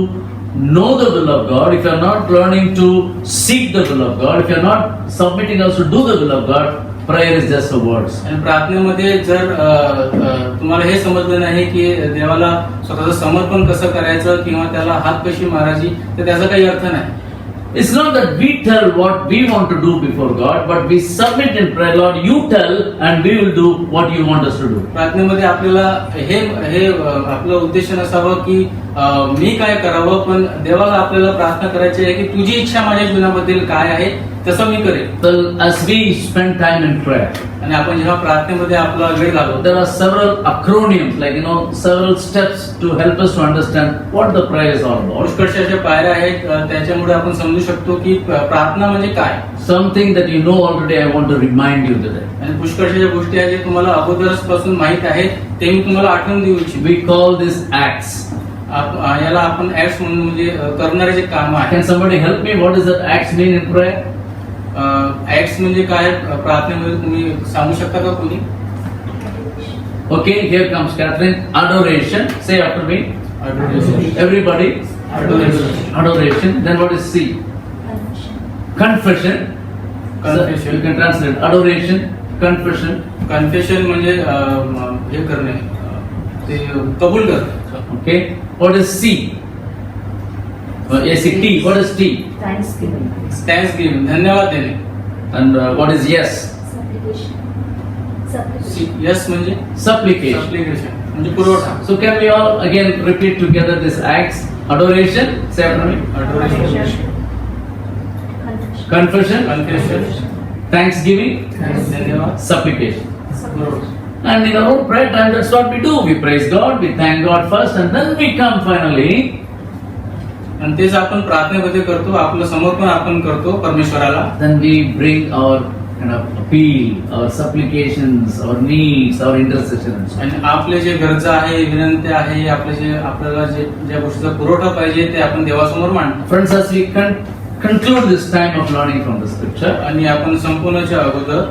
know the will of God, if you are not learning to seek the will of God, if you are not submitting us to do the will of God, prayer is just a words. आणि प्रार्थनेमध्ये जर तुम्हाला हे समजलं नाही की देवाला स्वतःचं समर्पण कसं करायचं किंवा त्याला हात कशी मारायची तर त्याचा काही अर्थ नाही. It's not that we tell what we want to do before God, but we submit in prayer. Lord, you tell and we will do what you want us to do. प्रार्थनेमध्ये आपल्याला हे आपलं उद्देश नसावं की मी काय करावं, पण देवाला आपल्याला प्रार्थना करायची आहे की तुझी इच्छा माझ्या जीवनाबद्दल काय आहे तसं मी करेन. Well, as we spend time in prayer, आणि आपण जेव्हा प्रार्थनेमध्ये आपला वेळ घालवतो there are several acronyms, several steps to help us to understand what the prayer is all about. पुष्कळशा पायऱ्या आहेत, त्याच्यामुळे आपण समजू शकतो की प्रार्थना म्हणजे काय. Something that you know already, I want to remind you today. आणि पुष्कळशा गोष्टी आहेत जे तुम्हाला अगोदरच पासून माहित आहेत ते मी तुम्हाला आठवण देऊ इच्छितो. We call this acts. याला आपण ऍक्ट्स म्हणून म्हणजे करणारे जे काम आहे. Can somebody help me? What does that acts mean in prayer? Acts म्हणजे काय प्रार्थनेमध्ये तुम्ही सांगू शकता का कोणी? Okay, here comes Catherine. Adoration. Say after me. Adoration. Everybody. Adoration. Adoration. Then what is C? Confession. Confession. So you can translate. Adoration. Confession. Confession म्हणजे हे करणे, ते कबूल करतात. Okay. What is C? Yes, T. What is T? Thanks giving. Thanks giving, धन्यवाद देणे. And what is yes? Yes म्हणजे Supplication. सप्लिकेशन म्हणजे पुरवठा. So can we all again repeat together this acts? Adoration. Say after me. Adoration. Confession. Confession. Thanksgiving. धन्यवाद. Supplication. बरोबर. And in our own prayer time, that's what we do. We praise God, we thank God first, and then we come finally. आणि तेच आपण प्रार्थनेमध्ये करतो, आपलं समर्पण आपण करतो परमेश्वराला. Then we bring our kind of appeal, our supplications, our needs, our intercessions. आणि आपले जे गरजा आहे, विनंती आहे, आपले जे आपल्याला जे ज्या गोष्टीचा पुरवठा पाहिजे ते आपण देवासमोर मांडतो. Friends, as we conclude this time of learning from the scripture, आणि आपण संपूर्णच्या अगोदर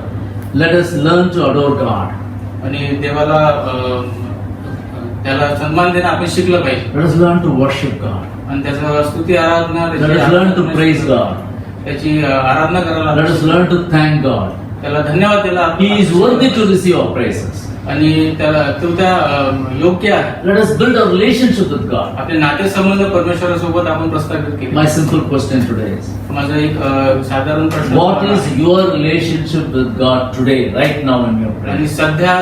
let us learn to adore God. आणि देवाला त्याला सन्मान देणं आपण शिकलं पाहिजे. Let us learn to worship God. आणि त्याचं स्तुती आराधना Let us learn to praise God. त्याची आराधना करायला Let us learn to thank God. त्याला धन्यवाद द्यायला He is worthy to receive our praises. आणि त्याला तो त्या योग्य आहे. Let us build a relationship with God. आपले नातेसंबंध परमेश्वरासोबत आपण प्रस्थापित केले. My simple question today is, माझा एक साधारण प्रश्न what is your relationship with God today, right now in your आणि prayer? सध्या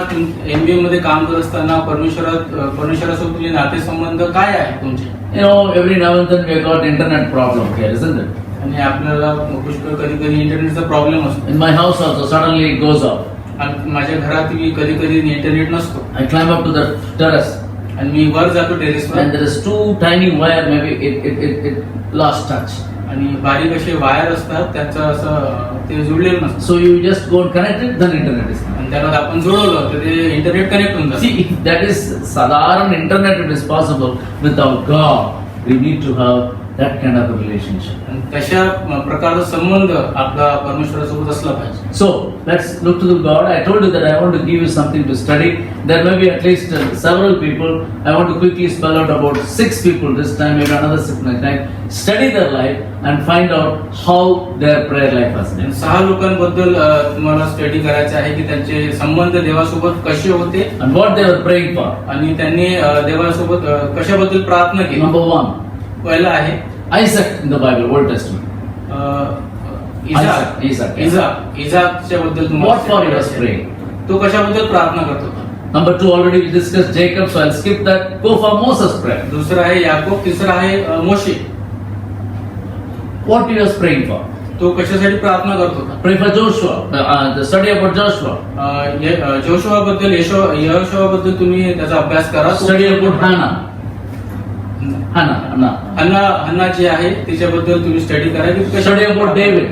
MBA मध्ये काम करत असताना परमेश्वरासोबत तुझे नातेसंबंध काय आहे तुमचे? You know, every now and then we have got internet problem here, isn't it? आणि आपल्याला पुष्कळ कधी कधी इंटरनेटचा प्रॉब्लेम असतो. In my house also, suddenly it goes off. आणि माझ्या घरात कधी कधी इंटरनेट नसतो I climb up to the terrace आणि मी वर जातो टेरेसवर and there is two tiny wire, maybe it lost touch. आणि बारीक असे वायर असतात त्याचं असं ते जुळलेलं नसतं. So you just go and connect it, then internet is connected. आणि त्याला आपण जुळवलं तर ते इंटरनेट कनेक्ट होऊन जातं. See, if that is sadharan internet, it is possible. Without God, we need to have that kind of a relationship. आणि तशा प्रकारचा संबंध आपला परमेश्वरासोबत असला पाहिजे. So let's look to the God. I told you that I want to give you something to study. There may be at least several people. I want to quickly spell out about 6 people this time, maybe another 6 next time. Study their life and find out how their prayer life has been. 6 लोकांबद्दल तुम्हाला study करायचं आहे की त्यांचे संबंध देवासोबत कसे होते And what they were praying for. आणि त्यांनी देवासोबत कशाबद्दल प्रार्थना केली. Number 1, पहिला आहे Isaac in the Bible, Old Testament. इजाकच्या बद्दल What for he was praying? तो कशाबद्दल प्रार्थना करत होता. Number 2, already we discussed Jacob, so I'll skip that. Go for Moses' prayer. दुसरा आहे याकोब, तिसरा आहे मोशे. What he was praying for? तो कशासाठी प्रार्थना करत होता. Pray for Joshua. The study about Joshua. Joshua बद्दल यहोशुआ बद्दल तुम्ही त्याचा अभ्यास करा. Study about Hannah. Hannah. हन्ना जी आहे तिच्याबद्दल तुम्ही स्टडी करा की Study about David.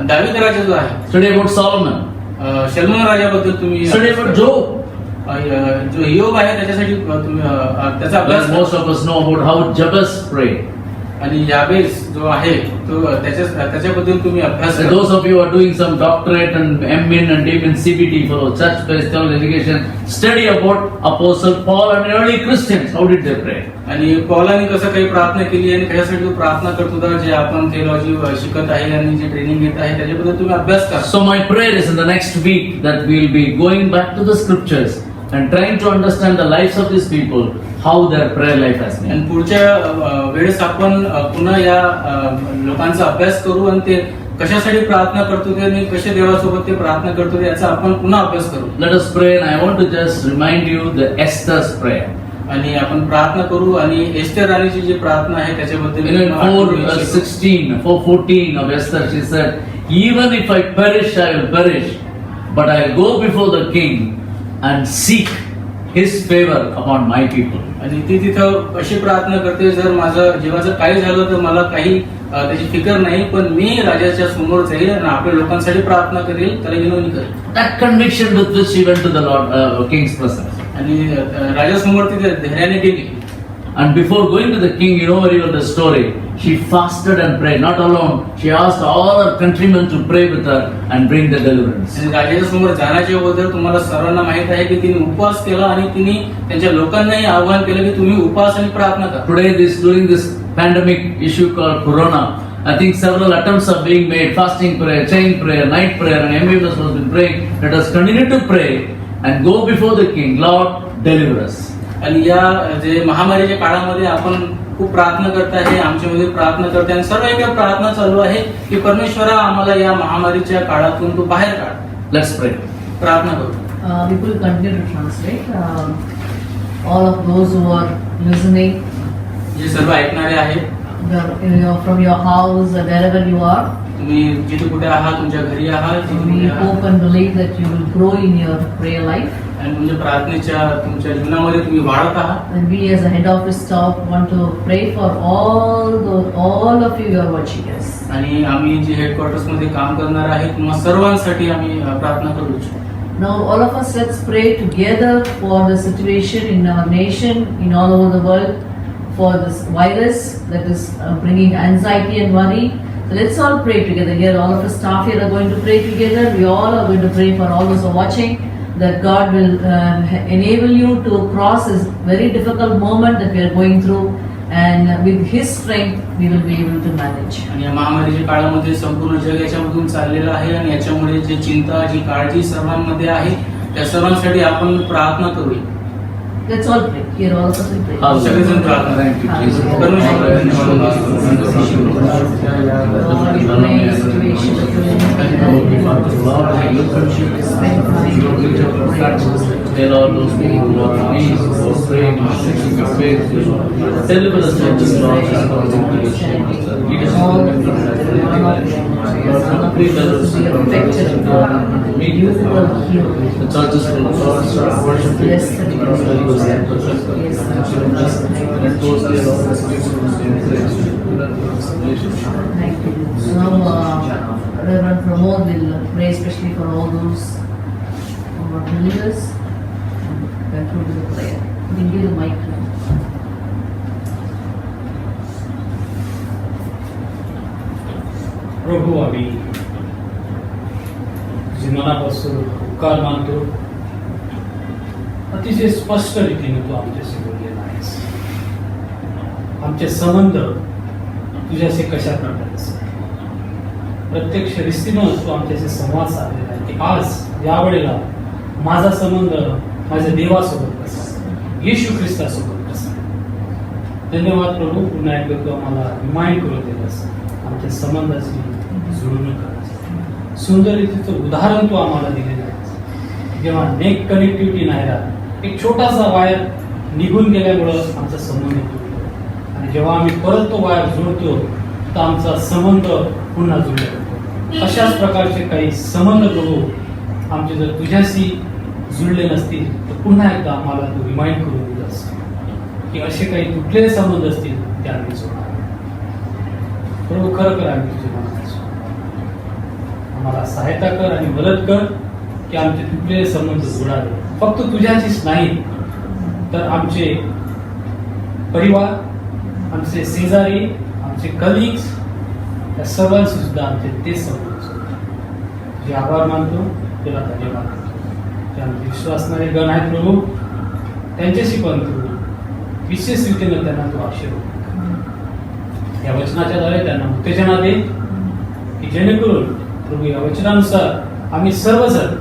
दावीद राजा जो आहे, Study about Solomon. सलमान राजाबद्दल तुम्ही Study about Job. जो योग आहे त्याच्यासाठी तुम्ही त्याचा अभ्यास Well, करा. most of us know about how Jabez prayed. आणि याबेस जो आहे तो त्याच्याबद्दल तुम्ही अभ्यास And करा. those of you who are doing some doctorate and MIN and even CBT for church-based theological education, study about Apostle Paul and early Christians. How did they pray? आणि पौलाने कसं काही प्रार्थना केली आणि कशासाठी तो प्रार्थना करत होता, जे आपण थिओलॉजी शिकत आहे आणि जे ट्रेनिंग घेत आहे त्याच्याबद्दल तुम्ही अभ्यास करा. So my prayer is in the next week that we will be going back to the scriptures and trying to understand the lives of these people, how their prayer life has been. आणि पुढच्या वेळेस आपण पुन्हा या लोकांचा अभ्यास करू आणि ते कशासाठी प्रार्थना करतो ते आणि कसे देवासोबत ते प्रार्थना करतो याचा आपण पुन्हा अभ्यास करू. Let us pray, and I want to just remind you the Esther's prayer. आणि आपण प्रार्थना करू आणि एस्टर राणीची जी प्रार्थना आहे त्याच्याबद्दल You know, in 4:14 of Esther, she said, "Even if I perish, I will perish, but I will go before the king and seek his favor upon my people." आणि ती तिथं अशी प्रार्थना करते, जर माझं जीवाचं काही झालं तर मला काही त्याची फिकर नाही, पण मी राजाच्या समोर जाईल आणि आपल्या लोकांसाठी प्रार्थना करेल, त्याला विनवणी करेल. That conviction with which she went to the king's presence. आणि राजासमोर ती धैर्याने गेली. And before going to the king, you know very well the story. She fasted and prayed, not alone. She asked all her countrymen to pray with her and bring the deliverance. आणि राजाच्या समोर जाण्याच्या अगोदर तुम्हाला सर्वांना माहित आहे की तिने उपवास केला आणि तिने त्यांच्या लोकांनाही आवाहन केलं की तुम्ही उपवास आणि प्रार्थना करा. Today, during this pandemic issue called Corona, I think several attempts are being made: fasting prayer, chain prayer, night prayer, and MBS has been praying. Let us continue to pray and go before the King. Lord, deliver us. आणि या जे महामारीच्या काळामध्ये आपण खूप प्रार्थना करत आहे, आमच्यामध्ये प्रार्थना करते आणि सर्व एक प्रार्थना चालू आहे की परमेश्वरा आम्हाला या महामारीच्या काळातून तू बाहेर काढ. Let's pray. प्रार्थना करू. We will continue to translate. All of those who are listening, जे सर्व ऐकणारे आहेत, from your house, wherever you are, तुम्ही जिथे कुठे आहात, तुमच्या घरी आहात, जिथे we कुठे आहात, hope and believe that you will grow in your prayer life. आणि तुमच्या प्रार्थनेच्या तुमच्या जीवनामध्ये तुम्ही वाढत आहात. And we as a head office staff want to pray for all of you who are watching us. आणि आम्ही जे हेडक्वार्टर्स मध्ये काम करणार आहेत तुम्हा सर्वांसाठी आम्ही प्रार्थना करू इच्छितो. Now all of us, let's pray together for the situation in our nation, in all over the world, for this virus that is bringing anxiety and worry. So let's all pray together here. All of us staff here are going to pray together. We all are going to pray for all those who are watching, that God will enable you to cross this very difficult moment that we are going through, and with His strength we will be able to manage. आणि या महामारीच्या काळामध्ये संपूर्ण जग याच्यामधून चाललेलं आहे आणि याच्यामुळे जी चिंता जी काळजी सर्वांमध्ये आहे त्या सर्वांसाठी आपण प्रार्थना करूया. Let's all pray. Here all of us will pray. सगळेजण प्रार्थना. Thank you, Jesus. परमेश्वराला धन्यवाद. Lord, we pray in the situation that you Tell all those people who are please, who are praying, seeking your face, Lord. Deliver us from this Lord, according to your service. Lead us in the middle of the night. Lord, complete us with meet with the churches will start worshiping. Yes, And those there Thank you. Now, Reverend Pramod will pray especially for all those who are believers and conclude with a prayer. You can give the mic to him. प्रभू, आम्ही तुझे मनापासून उपकार मानतो. अतिशय स्पष्ट रीतीने तू आमच्याशी बोललेला आहेस. आमचे संबंध तुझ्याशी कशा प्रकारे असतात, प्रत्यक्ष रिस्तीनं तू आमच्याशी संवाद साधलेला आहे की आज यावेळेला माझा संबंध माझ्या देवासोबत कसा, येशू ख्रिस्तासोबत कसा. धन्यवाद प्रभू, पुन्हा एकदा तू आम्हाला रिमाइंड करून दिलास आमच्या संबंधाची जुळवणूक करायची. सुंदर रीतीचं उदाहरण तू आम्हाला दिलेलं आहे. जेव्हा नेक कनेक्टिव्हिटी नाही राहत, एक छोटासा वायर निघून गेल्यामुळं आमचा संबंध तुटतो आणि जेव्हा आम्ही परत तो वायर जोडतो तर आमचा संबंध पुन्हा जुळला जातो. अशाच प्रकारचे काही संबंध प्रभू आमचे जर तुझ्याशी जुळले नसतील तर पुन्हा एकदा आम्हाला तू रिमाइंड करून दिलास की असे काही तुटलेले संबंध असतील ते आम्ही जोडणार. प्रभू, खरं कर आम्ही तुझे मनापासून आम्हाला सहायता कर आणि मदत कर की आमचे तुटलेले संबंध जोडावे. फक्त तुझ्याशीच नाही तर आमचे परिवार, आमचे शेजारी, आमचे कलिग्स या सर्वांशी सुद्धा आमचे ते संबंध जोडावे. जे आभार मानतो त्याला धन्यवाद देतो. जे आमचे विश्वासणारे गण आहेत प्रभू, त्यांच्याशी पण तू विशेष रीतीने त्यांना तू आशीर्वाद या वचनाच्याद्वारे त्यांना उत्तेजना दे की जेणेकरून प्रभू या वचनानुसार आम्ही सर्वजण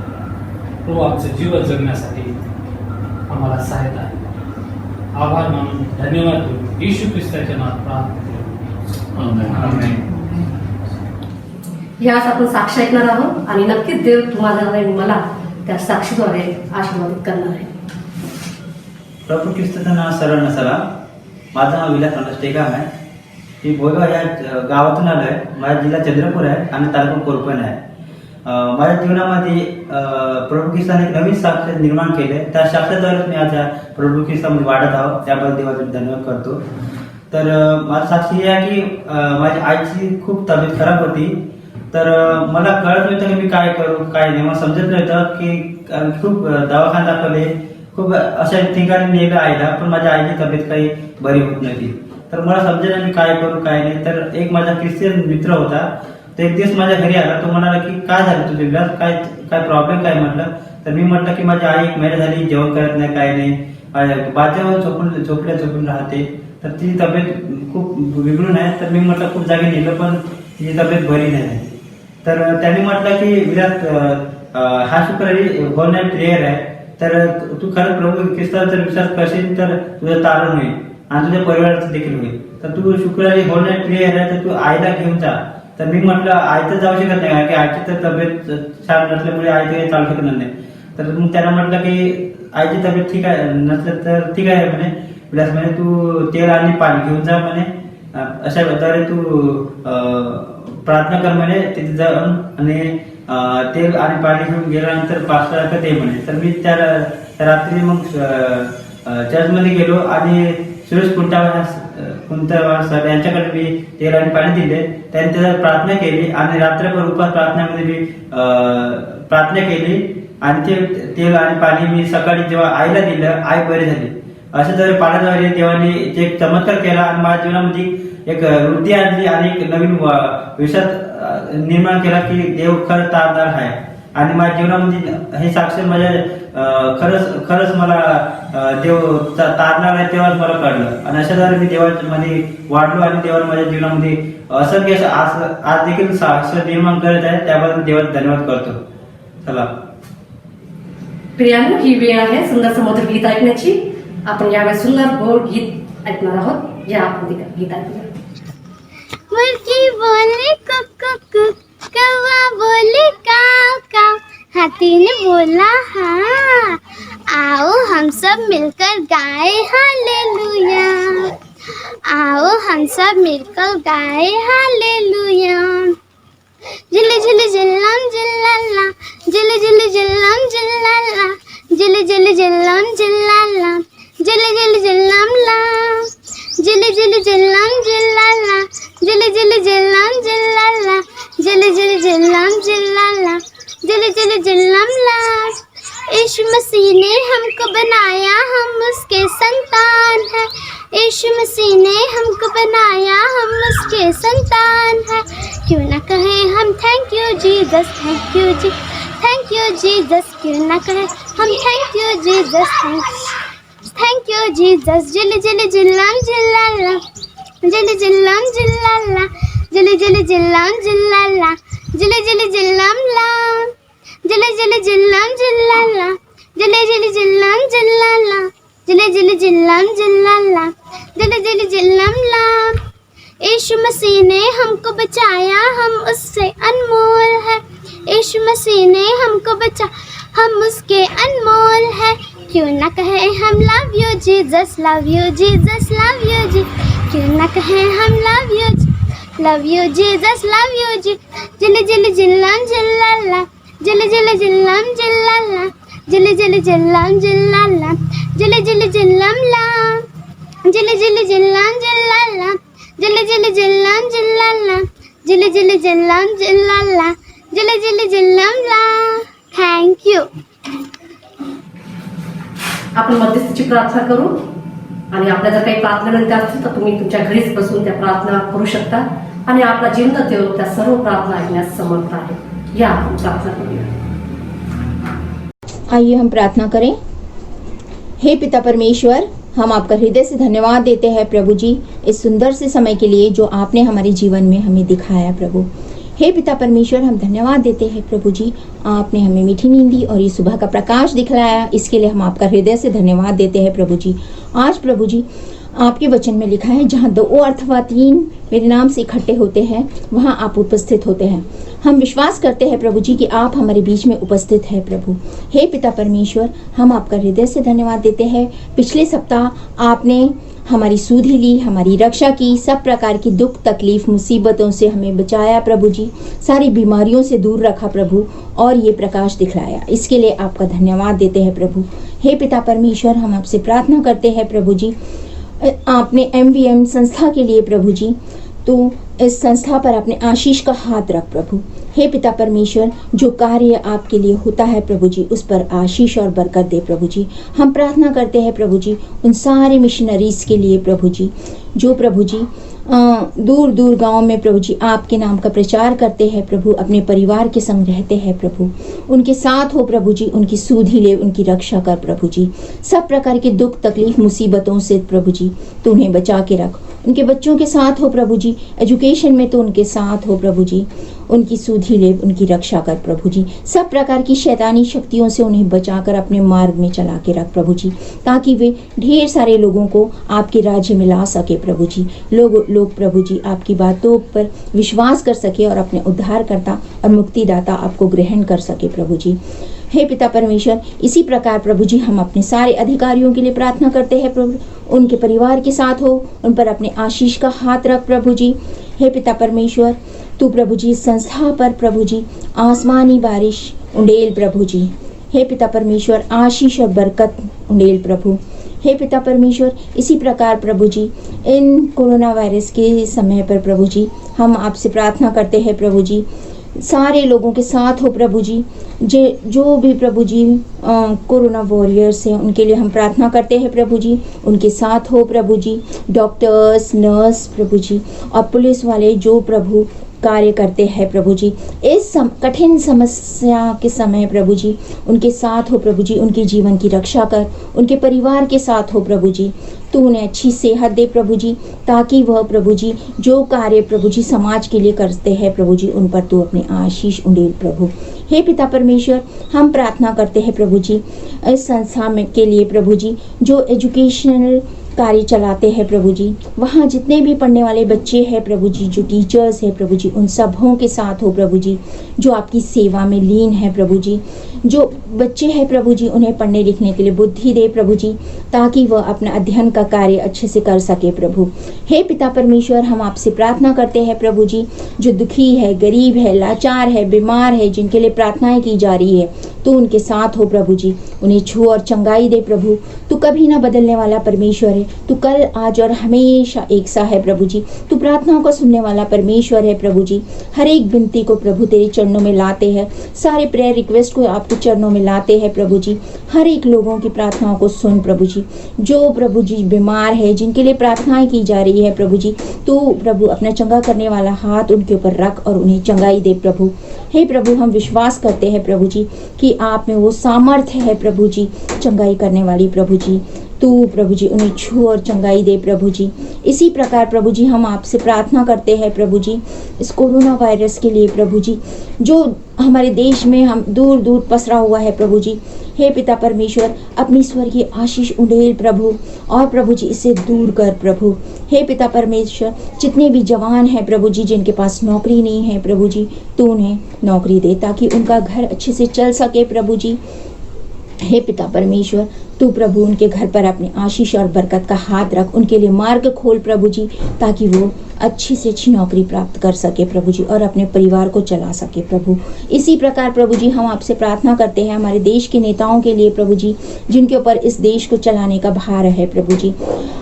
प्रभू आमचं जीवन जगण्यासाठी आम्हाला सहायता आहे. आभार मानून धन्यवाद देऊ. येशू ख्रिस्ताच्या नावात प्रार्थना Amen. यास आपण साक्ष ऐकणार आहोत आणि नक्कीच देव तुम्हाला आणि मला त्या साक्षीद्वारे आशीर्वादित करणार आहे. प्रभू ख्रिस्ताचं नाव सर्वांना सलाम. माझं नाव विलास अंडस टेकाम आहे. मी बोयगाव या गावातून आलो आहे. माझा जिल्हा चंद्रपूर आहे आणि तालुका कोरपण आहे. माझ्या जीवनामध्ये प्रभू ख्रिस्ताने एक नवीन साक्ष निर्माण केले. त्या साक्षाद्वारे मी आज प्रभू ख्रिस्तामध्ये वाढत आहोत. त्याबद्दल देवाचा धन्यवाद करतो. तर माझं साक्ष हे आहे की माझ्या आईची खूप तब्येत खराब होती. तर मला कळत नव्हतं की मी काय करू काय नाही. मला समजत नव्हतं की खूप दवाखाना दाखवले, खूप अशा ठिकाणी नेलं आईला, पण माझ्या आईची तब्येत काही बरी होत नव्हती. तर मला समजेल मी काय करू काय नाही. तर एक माझा ख्रिश्चन मित्र होता. तर एक दिवस माझ्या घरी आला. तो म्हणाला की काय झालं तुझ्या, काय काय प्रॉब्लेम काय म्हटलं. तर मी म्हटलं की माझी आई एक महिना झाली जेवण करत नाही काय नाही, बाजूवर झोपून राहते. तर तिची तब्येत खूप बिघडून आहे. तर मी म्हटलं खूप जागी नेलं पण तिची तब्येत बरी नाही. तर त्यांनी म्हटलं की विराट हा शुक्रवारी होल नाईट प्रेयर आहे, तर तू खरंच प्रभू ख्रिस्तावर जर विश्वास करशील तर तुझं तारण होईल आणि तुझ्या परिवाराचं देखील होईल. तर तू शुक्रवारी होल नाईट प्रेयर आहे तर तू आईला घेऊन जा. तर मी म्हटलं आई तर जाऊ शकत नाही कारण की आईची तर तब्येत छान नसल्यामुळे आई काही चालू शकणार नाही. तर मग त्याला म्हटलं की आईची तब्येत ठीक आहे नसलं तर ठीक आहे म्हणे विलास म्हणे तू तेल आणि पाणी घेऊन जा म्हणे. अशा प्रकारे तू प्रार्थना कर म्हणे तिथे जाऊन आणि तेल आणि पाणी घेऊन गेल्यानंतर 5 तारखेला दे म्हणे. तर मी त्या रात्री मग चर्चमध्ये गेलो आणि सुरेश कुंटावार सर यांच्याकडे मी तेल आणि पाणी दिले. त्यांनी त्याला प्रार्थना केली आणि रात्रभर उपास प्रार्थनेमध्ये मी प्रार्थना केली आणि ते तेल आणि पाणी मी सकाळी जेव्हा आईला दिलं आई बरी झाली. अशा जर पाण्याद्वारे देवाने एक चमत्कार केला आणि माझ्या जीवनामध्ये एक वृत्ती आणली आणि एक नवीन विश्वास निर्माण केला की देव खरं तारदार आहे. आणि माझ्या जीवनामध्ये हे साक्ष माझ्या खरंच मला देव तारणार आहे तेव्हाच मला कळलं. आणि अशाद्वारे मी देवामध्ये वाढलो आणि देवाने माझ्या जीवनामध्ये असंख्य आज देखील साक्ष निर्माण करत आहे. त्याबद्दल देवाचा धन्यवाद करतो. चला प्रियांनो, ही वेळ आहे सुंदर समोर गीत ऐकण्याची. आपण यावेळी सुंदर गोड गीत ऐकणार आहोत. या आपण गीत ऐकूया. मुर्गी बोले कुक कुक, कौवा बोले काव काव, हाथी ने बोला हाँ, आओ हम सब मिलकर गाए हालेलुया, आओ हम सब मिलकर गाए हालेलुया. जिले जिले जिल्लम जिल्लाला, जिले जिले जिल्लम जिल्लाला, जिले जिले जिल्लम जिल्लाला, जिले जिले जिल्लम ला, जिले जिले जिल्लम जिल्लाला, जिले जिले जिल्लम जिल्लाला, जिले जिले जिल्लम जिल्लाला, जिले जिले जिल्लम ला. यीशु मसीह ने हमको बनाया, हम उसके संतान हैं. यीशु मसीह ने हमको बनाया, हम उसके संतान हैं. क्यों ना कहें हम thank you Jesus, thank you ji, thank you Jesus. क्यों ना कहें हम thank you Jesus, thank you Jesus. जिले जिले जिल्लम जिल्लाला, जिले जिल्लम जिल्लाला, जिले जिले जिल्लम जिल्लाला, जिले जिले जिल्लम ला, जिले जिले जिल्लम जिल्लाला, जिले जिले जिल्लम जिल्लाला, जिले जिले जिल्लम जिल्लाला, जिले जिले जिल्लम ला. यीशु मसीह ने हमको बचाया, हम उससे अनमोल है. यीशु मसीह ने हमको बचा, हम उसके अनमोल है. क्यों ना कहे हम love you Jesus, love you Jesus, love you ji. क्यों ना कहे हम love you Jesus, love you ji. जिले जिले जिल्लम जिल्लाला, जिले जिले जिल्लम जिल्लाला, जिले जिले जिल्लम जिल्लाला, जिले जिले जिल्लम ला, जिले जिले जिल्लम जिल्लाला, जिले जिले जिल्लम जिल्लाला, जिले जिले जिल्लम जिल्लाला, जिले जिले जिल्लम ला. Thank you. आपण मध्यस्थीची प्रार्थना करू. आणि आपल्या जर काही प्रार्थना विनंती असतील तर तुम्ही तुमच्या घरीच बसून त्या प्रार्थना करू शकता. आणि आपला जिवंत देव त्या सर्व प्रार्थना ऐकण्यास समर्थ आहे. या आपण प्रार्थना करूया. आइए हम प्रार्थना करें. हे पिता परमेश्वर, हम आपका हृदय से धन्यवाद देते हैं प्रभु जी इस सुंदर से समय के लिए जो आपने हमारे जीवन में हमें दिखाया प्रभु. हे पिता परमेश्वर, हम धन्यवाद देते हैं प्रभु जी, आपने हमें मीठी नींद दी और ये सुबह का प्रकाश दिखलाया, इसके लिए हम आपका हृदय से धन्यवाद देते हैं प्रभु जी. आज प्रभु जी आपके वचन में लिखा है, जहाँ 2 अथवा 3 मेरे नाम से इकट्ठे होते हैं वहाँ आप उपस्थित होते हैं. हम विश्वास करते हैं प्रभु जी कि आप हमारे बीच में उपस्थित है प्रभु. हे पिता परमेश्वर, हम आपका हृदय से धन्यवाद देते हैं. पिछले सप्ताह आपने हमारी सुधि ली, हमारी रक्षा की, सब प्रकार की दुख तकलीफ मुसीबतों से हमें बचाया प्रभु जी, सारी बीमारियों से दूर रखा प्रभु और ये प्रकाश दिखलाया. इसके लिए आपका धन्यवाद देते हैं प्रभु. हे पिता परमेश्वर, हम आपसे प्रार्थना करते हैं प्रभु जी, आपने MVM संस्था के लिए प्रभु जी, तो इस संस्था पर अपने आशीष का हाथ रख प्रभु. हे पिता परमेश्वर, जो कार्य आपके लिए होता है प्रभु जी, उस पर आशीष और बरकत दे प्रभु जी. हम प्रार्थना करते हैं प्रभु जी उन सारे मिशनरीज के लिए प्रभु जी, जो प्रभु जी दूर दूर गांव में प्रभु जी आपके नाम का प्रचार करते हैं प्रभु, अपने परिवार के संग रहते हैं प्रभु. उनके साथ हो प्रभु जी, उनकी सुधि ले, उनकी रक्षा कर प्रभु जी. सब प्रकार के दुख तकलीफ मुसीबतों से प्रभु जी तू उन्हें बचा के रख उनके बच्चों के साथ हो प्रभु जी, एजुकेशन में तो उनके साथ हो प्रभु जी, उनकी सुधि ले, उनकी रक्षा कर प्रभु जी, सब प्रकार की शैतानी शक्तियों से उन्हें बचाकर अपने मार्ग में चला के रख प्रभु जी, ताकि वे ढेर सारे लोगों को आपके राज्य में ला सके प्रभु जी। लोग प्रभु जी आपकी बातों पर विश्वास कर सके और अपने उद्धारकर्ता और मुक्तिदाता आपको ग्रहण कर सके प्रभु जी। हे पिता परमेश्वर, इसी प्रकार प्रभु जी हम अपने सारे अधिकारियों के लिए प्रार्थना करते हैं प्रभु, उनके परिवार के साथ हो, उन पर अपने आशीष का हाथ रख प्रभु जी। हे पिता परमेश्वर, तू प्रभु जी संस्था पर प्रभु जी आसमानी बारिश उंडेल प्रभु जी। हे पिता परमेश्वर, आशीष और बरकत उंडेल प्रभु। हे पिता परमेश्वर, इसी प्रकार प्रभु जी इन कोरोना वायरस के समय पर प्रभु जी हम आपसे प्रार्थना करते हैं प्रभु जी, सारे लोगों के साथ हो प्रभु जी, जो भी प्रभु जी कोरोना वॉरियर्स हैं उनके लिए हम प्रार्थना करते हैं प्रभु जी, उनके साथ हो प्रभु जी, डॉक्टर्स, नर्स प्रभु जी और पुलिस वाले जो प्रभु कार्य करते हैं प्रभु जी, इस कठिन समस्या के समय प्रभु जी उनके साथ हो प्रभु जी, उनके जीवन की रक्षा कर, उनके परिवार के साथ हो प्रभु जी, तू उन्हें अच्छी सेहत दे प्रभु जी, ताकि वह प्रभु जी जो कार्य प्रभु जी समाज के लिए करते हैं प्रभु जी उन पर तू अपने आशीष उंडेल प्रभु। हे पिता परमेश्वर, हम प्रार्थना करते हैं प्रभु जी इस संस्था में के लिए प्रभु जी जो एजुकेशनल कार्य चलाते हैं प्रभु जी, वहाँ जितने भी पढ़ने वाले बच्चे हैं प्रभु जी, जो टीचर्स हैं प्रभु जी, उन सबों के साथ हो प्रभु जी, जो आपकी सेवा में लीन है प्रभु जी, जो बच्चे हैं प्रभु जी उन्हें पढ़ने लिखने के लिए बुद्धि दे प्रभु जी, ताकि वह अपना अध्ययन का कार्य अच्छे से कर सके प्रभु। हे पिता परमेश्वर, हम आपसे प्रार्थना करते हैं प्रभु जी, जो दुखी है, गरीब है, लाचार है, बीमार है, जिनके लिए प्रार्थनाएं की जा रही है, तो उनके साथ हो प्रभु जी, उन्हें छू और चंगाई दे प्रभु। तू कभी ना बदलने वाला परमेश्वर है, तू कल आज और हमेशा एक सा है प्रभु जी, तू प्रार्थनाओं को सुनने वाला परमेश्वर है प्रभु जी। हर एक विनती को प्रभु तेरे चरणों में लाते हैं, सारे प्रेयर रिक्वेस्ट को आपके चरणों में लाते हैं प्रभु जी। हर एक लोगों की प्रार्थनाओं को सुन प्रभु जी, जो प्रभु जी बीमार है, जिनके लिए प्रार्थनाएं की जा रही है प्रभु जी, तू प्रभु अपना चंगा करने वाला हाथ उनके ऊपर रख और उन्हें चंगाई दे प्रभु। हे प्रभु, हम विश्वास करते हैं प्रभु जी कि आप में वो सामर्थ्य है प्रभु जी चंगाई करने वाली प्रभु जी, तू प्रभु जी उन्हें छू और चंगाई दे प्रभु जी। इसी प्रकार प्रभु जी हम आपसे प्रार्थना करते हैं प्रभु जी इस कोरोना वायरस के लिए प्रभु जी, जो हमारे देश में हम दूर दूर पसरा हुआ है प्रभु जी। हे पिता परमेश्वर, अपनी स्वर्गीय आशीष उंडेल प्रभु और प्रभु जी इसे दूर कर प्रभु। हे पिता परमेश्वर, जितने भी जवान हैं प्रभु जी जिनके पास नौकरी नहीं है प्रभु जी, तू उन्हें नौकरी दे ताकि उनका घर अच्छे से चल सके प्रभु जी। हे पिता परमेश्वर, तू प्रभु उनके घर पर अपने आशीष और बरकत का हाथ रख, उनके लिए मार्ग खोल प्रभु जी, ताकि वो अच्छी से अच्छी नौकरी प्राप्त कर सके प्रभु जी और अपने परिवार को चला सके प्रभु। इसी प्रकार प्रभु जी हम आपसे प्रार्थना करते हैं हमारे देश के नेताओं के लिए प्रभु जी, जिनके ऊपर इस देश को चलाने का भार है प्रभु जी,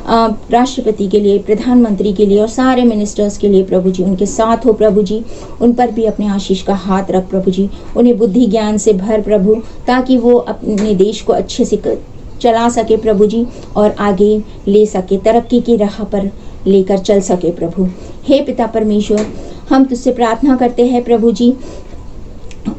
राष्ट्रपति के लिए, प्रधानमंत्री के लिए और सारे मिनिस्टर्स के लिए प्रभु जी, उनके साथ हो प्रभु जी, उन पर भी अपने आशीष का हाथ रख प्रभु जी, उन्हें बुद्धि ज्ञान से भर प्रभु, ताकि वो अपने देश को अच्छे से चला सके प्रभु जी और आगे ले सके, तरक्की की राह पर लेकर चल सके प्रभु। हे पिता परमेश्वर, हम तुझसे प्रार्थना करते हैं प्रभु जी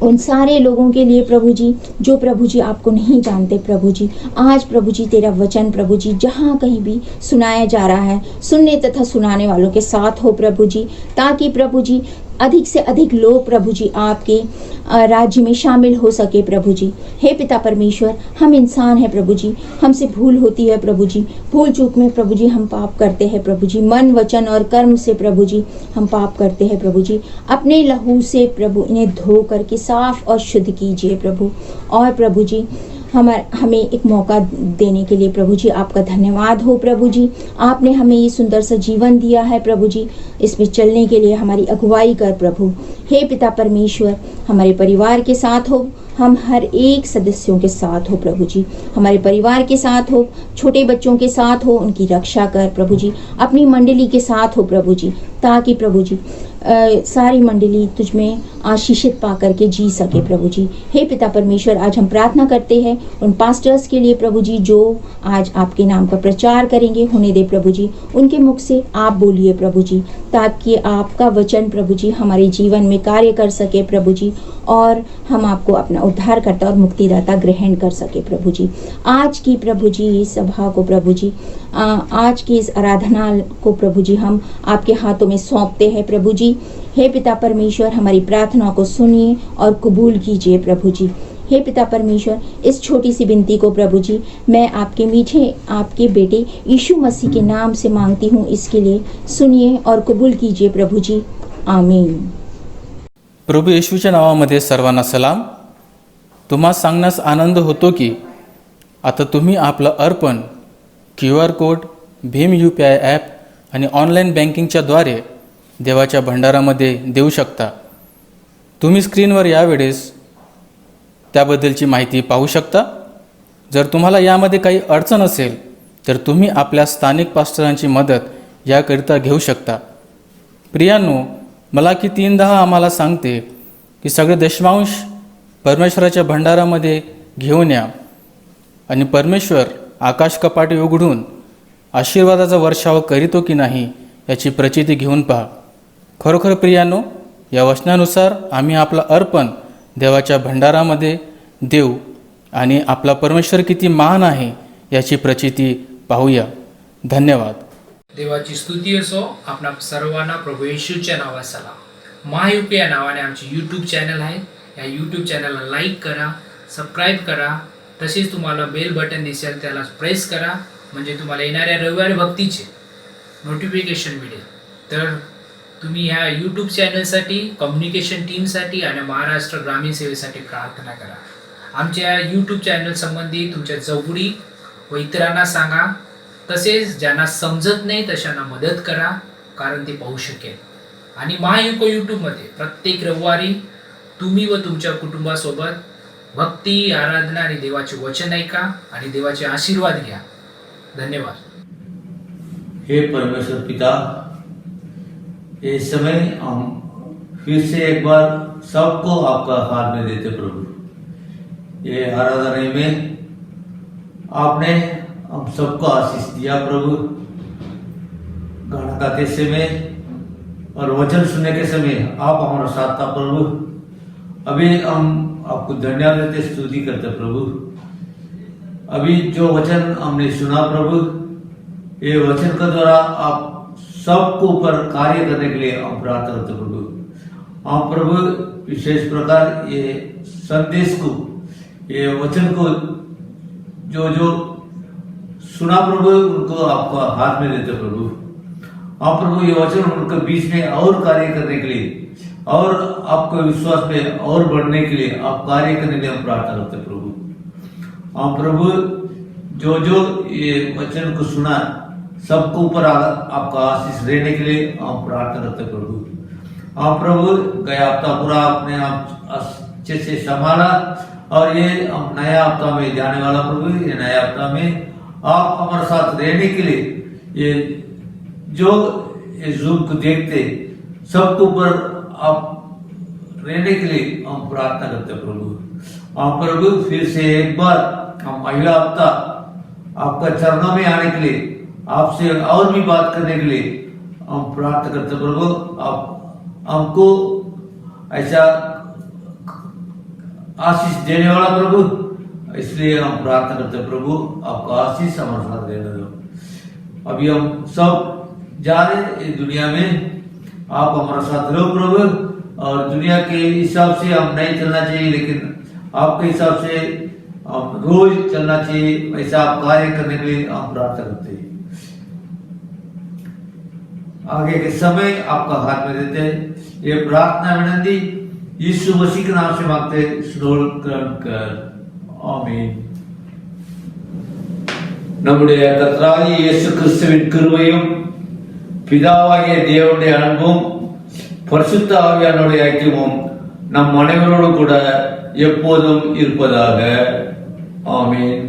उन सारे लोगों के लिए प्रभु जी जो प्रभु जी आपको नहीं जानते प्रभु जी। आज प्रभु जी तेरा वचन प्रभु जी जहाँ कहीं भी सुनाया जा रहा है, सुनने तथा सुनाने वालों के साथ हो प्रभु जी, ताकि प्रभु जी अधिक से अधिक लोग प्रभु जी आपके राज्य में शामिल हो सके प्रभु जी। हे पिता परमेश्वर, हम इंसान हैं प्रभु जी, हमसे भूल होती है प्रभु जी, भूल चूक में प्रभु जी हम पाप करते हैं प्रभु जी, मन वचन और कर्म से प्रभु जी हम पाप करते हैं प्रभु जी। अपने लहू से प्रभु इन्हें धो करके साफ और शुद्ध कीजिए प्रभु। और प्रभु जी हमें एक मौका देने के लिए प्रभु जी आपका धन्यवाद हो प्रभु जी। आपने हमें ये सुंदर सा जीवन दिया है प्रभु जी, इसमें चलने के लिए हमारी अगुवाई कर प्रभु। हे पिता परमेश्वर, हमारे परिवार के साथ हो, हम हर एक सदस्यों के साथ हो प्रभु जी, हमारे परिवार के साथ हो, छोटे बच्चों के साथ हो, उनकी रक्षा कर प्रभु जी, अपनी मंडली के साथ हो प्रभु जी, ताकि प्रभु जी सारी मंडली तुझ में आशीषित पा करके जी सके प्रभु जी। हे पिता परमेश्वर, आज हम प्रार्थना करते हैं उन पास्टर्स के लिए प्रभु जी जो आज आपके नाम का प्रचार करेंगे, होने दे प्रभु जी, उनके मुख से आप बोलिए प्रभु जी, ताकि आपका वचन प्रभु जी हमारे जीवन में कार्य कर सके प्रभु जी, और हम आपको अपना उद्धारकर्ता और मुक्तिदाता ग्रहण कर सके प्रभु जी। आज की प्रभु जी इस सभा को प्रभु जी, आज की इस आराधना को प्रभु जी हम आपके हाथों में सौंपते हैं प्रभु जी। हे पिता परमेश्वर, हमारी प्रार्थना को सुनिए और कबूल कीजिए प्रभु जी। हे पिता परमेश्वर, इस छोटी सी विनती को प्रभु जी मैं आपके मीठे आपके बेटे यीशु मसीह के नाम से मांगती हूँ, इसके लिए सुनिए और कबूल कीजिए प्रभु जी, आमीन। प्रभू येशूच्या नावामध्ये सर्वांना सलाम। तुम्हा सांगण्यास आनंद होतो की आता तुम्ही आपलं अर्पण QR code, Bhim UPI app आणि ऑनलाईन बँकिंगच्याद्वारे देवाच्या भंडारामध्ये देऊ शकता। तुम्ही स्क्रीनवर यावेळेस त्याबद्दलची माहिती पाहू शकता। जर तुम्हाला यामध्ये काही अडचण असेल तर तुम्ही आपल्या स्थानिक पास्टरांची मदत याकरिता घेऊ शकता। प्रियांनो, मलाकी 3:10 आम्हाला सांगते की सगळे दशमांश परमेश्वराच्या भंडारामध्ये घेऊन या आणि परमेश्वर आकाश कपाटे उघडून आशीर्वादाचा वर्षाव करीतो की नाही याची प्रचिती घेऊन पहा। खरोखर प्रियांनो, या वचनानुसार आम्ही आपला अर्पण देवाच्या भंडारामध्ये देऊ आणि आपला परमेश्वर किती महान आहे याची प्रचिती पाहूया। धन्यवाद। देवाची स्तुती असो। आपणा सर्वांना प्रभू येशूच्या नावात सलाम। महायुपी या नावाने आमचे यूट्यूब चॅनल आहे। या यूट्यूब चॅनलला लाईक करा, सबस्क्राईब करा, तसेच तुम्हाला बेल बटन दिसेल त्याला प्रेस करा, म्हणजे तुम्हाला येणाऱ्या रविवारी भक्तीचे नोटिफिकेशन मिळेल। तर तुम्ही ह्या यूट्यूब चॅनलसाठी, कम्युनिकेशन टीमसाठी आणि महाराष्ट्र ग्रामीण सेवेसाठी प्रार्थना करा। आमच्या यूट्यूब चॅनल संबंधी तुमच्या चौकडी व इतरांना सांगा, तसेच ज्यांना समजत नाही तशांना मदत करा, कारण ते पाहू शकेल। आणि महायुको यूट्यूबमध्ये प्रत्येक रविवारी तुम्ही व तुमच्या कुटुंबासोबत भक्ती, आराधना आणि देवाचे वचन ऐका आणि देवाचे आशीर्वाद घ्या। धन्यवाद। हे परमेश्वर पिता, इस समय हम फिर से एक बार सबको आपका हाथ में देते प्रभु। ये आराधना में आपने हम सबको आशीष दिया प्रभु। गाना गाते समय और वचन सुनने के समय आप हमारा साथ था प्रभु। अभी हम आपको धन्यवाद देते, स्तुति करते प्रभु। अभी जो वचन हमने सुना प्रभु, ये वचन के द्वारा आप सबको ऊपर कार्य करने के लिए हम प्रार्थना करते प्रभु। हम प्रभु विशेष प्रकार ये संदेश को, ये वचन को जो जो सुना प्रभु, उनको आपका हाथ में देते प्रभु। आप प्रभु ये वचन उनके बीच में और कार्य करने के लिए और आपके विश्वास में और बढ़ने के लिए आप कार्य करने के लिए हम प्रार्थना करते प्रभु। हम प्रभु जो जो ये वचन को सुना, सबको ऊपर आपका आशीष देने के लिए हम प्रार्थना करते प्रभु। आप प्रभु गया हफ्ता पूरा अपने आप अच्छे से संभाला, और ये हम नया हफ्ता में जाने वाला प्रभु, ये नया हफ्ता में आप हमारे साथ रहने के लिए, ये जो जूम को देखते सबके ऊपर आप रहने के लिए हम प्रार्थना करते प्रभु। हम प्रभु फिर से एक बार हम अगला हफ्ता आपका चरणों में आने के लिए, आपसे और भी बात करने के लिए हम प्रार्थना करते प्रभु। आप हमको ऐसा आशीष देने वाला प्रभु, इसलिए हम प्रार्थना करते प्रभु, आपका आशीष हमारे साथ देने दो। अभी हम सब जा रहे इस दुनिया में, आप हमारे साथ रहो प्रभु। और दुनिया के हिसाब से हम नहीं चलना चाहिए, लेकिन आपके हिसाब से हम रोज चलना चाहिए, ऐसा आप कार्य करने के लिए हम प्रार्थना करते हैं। आगे के समय आपका हाथ में देते हैं। ये प्रार्थना विनती यीशु मसीह के नाम से मांगते, स्मरण कर, ஆமென்। நம்முடைய கர்த்தராகிய இயேசு கிறிஸ்துவின் கிருபையும் பிதாவாகிய தேவனுடைய அன்பும் பரிசுத்த ஆவியானவருடைய ஐக்கியமும் நம் அனைவரோடு கூட எப்போதும் இருப்பதாக, ஆமென்।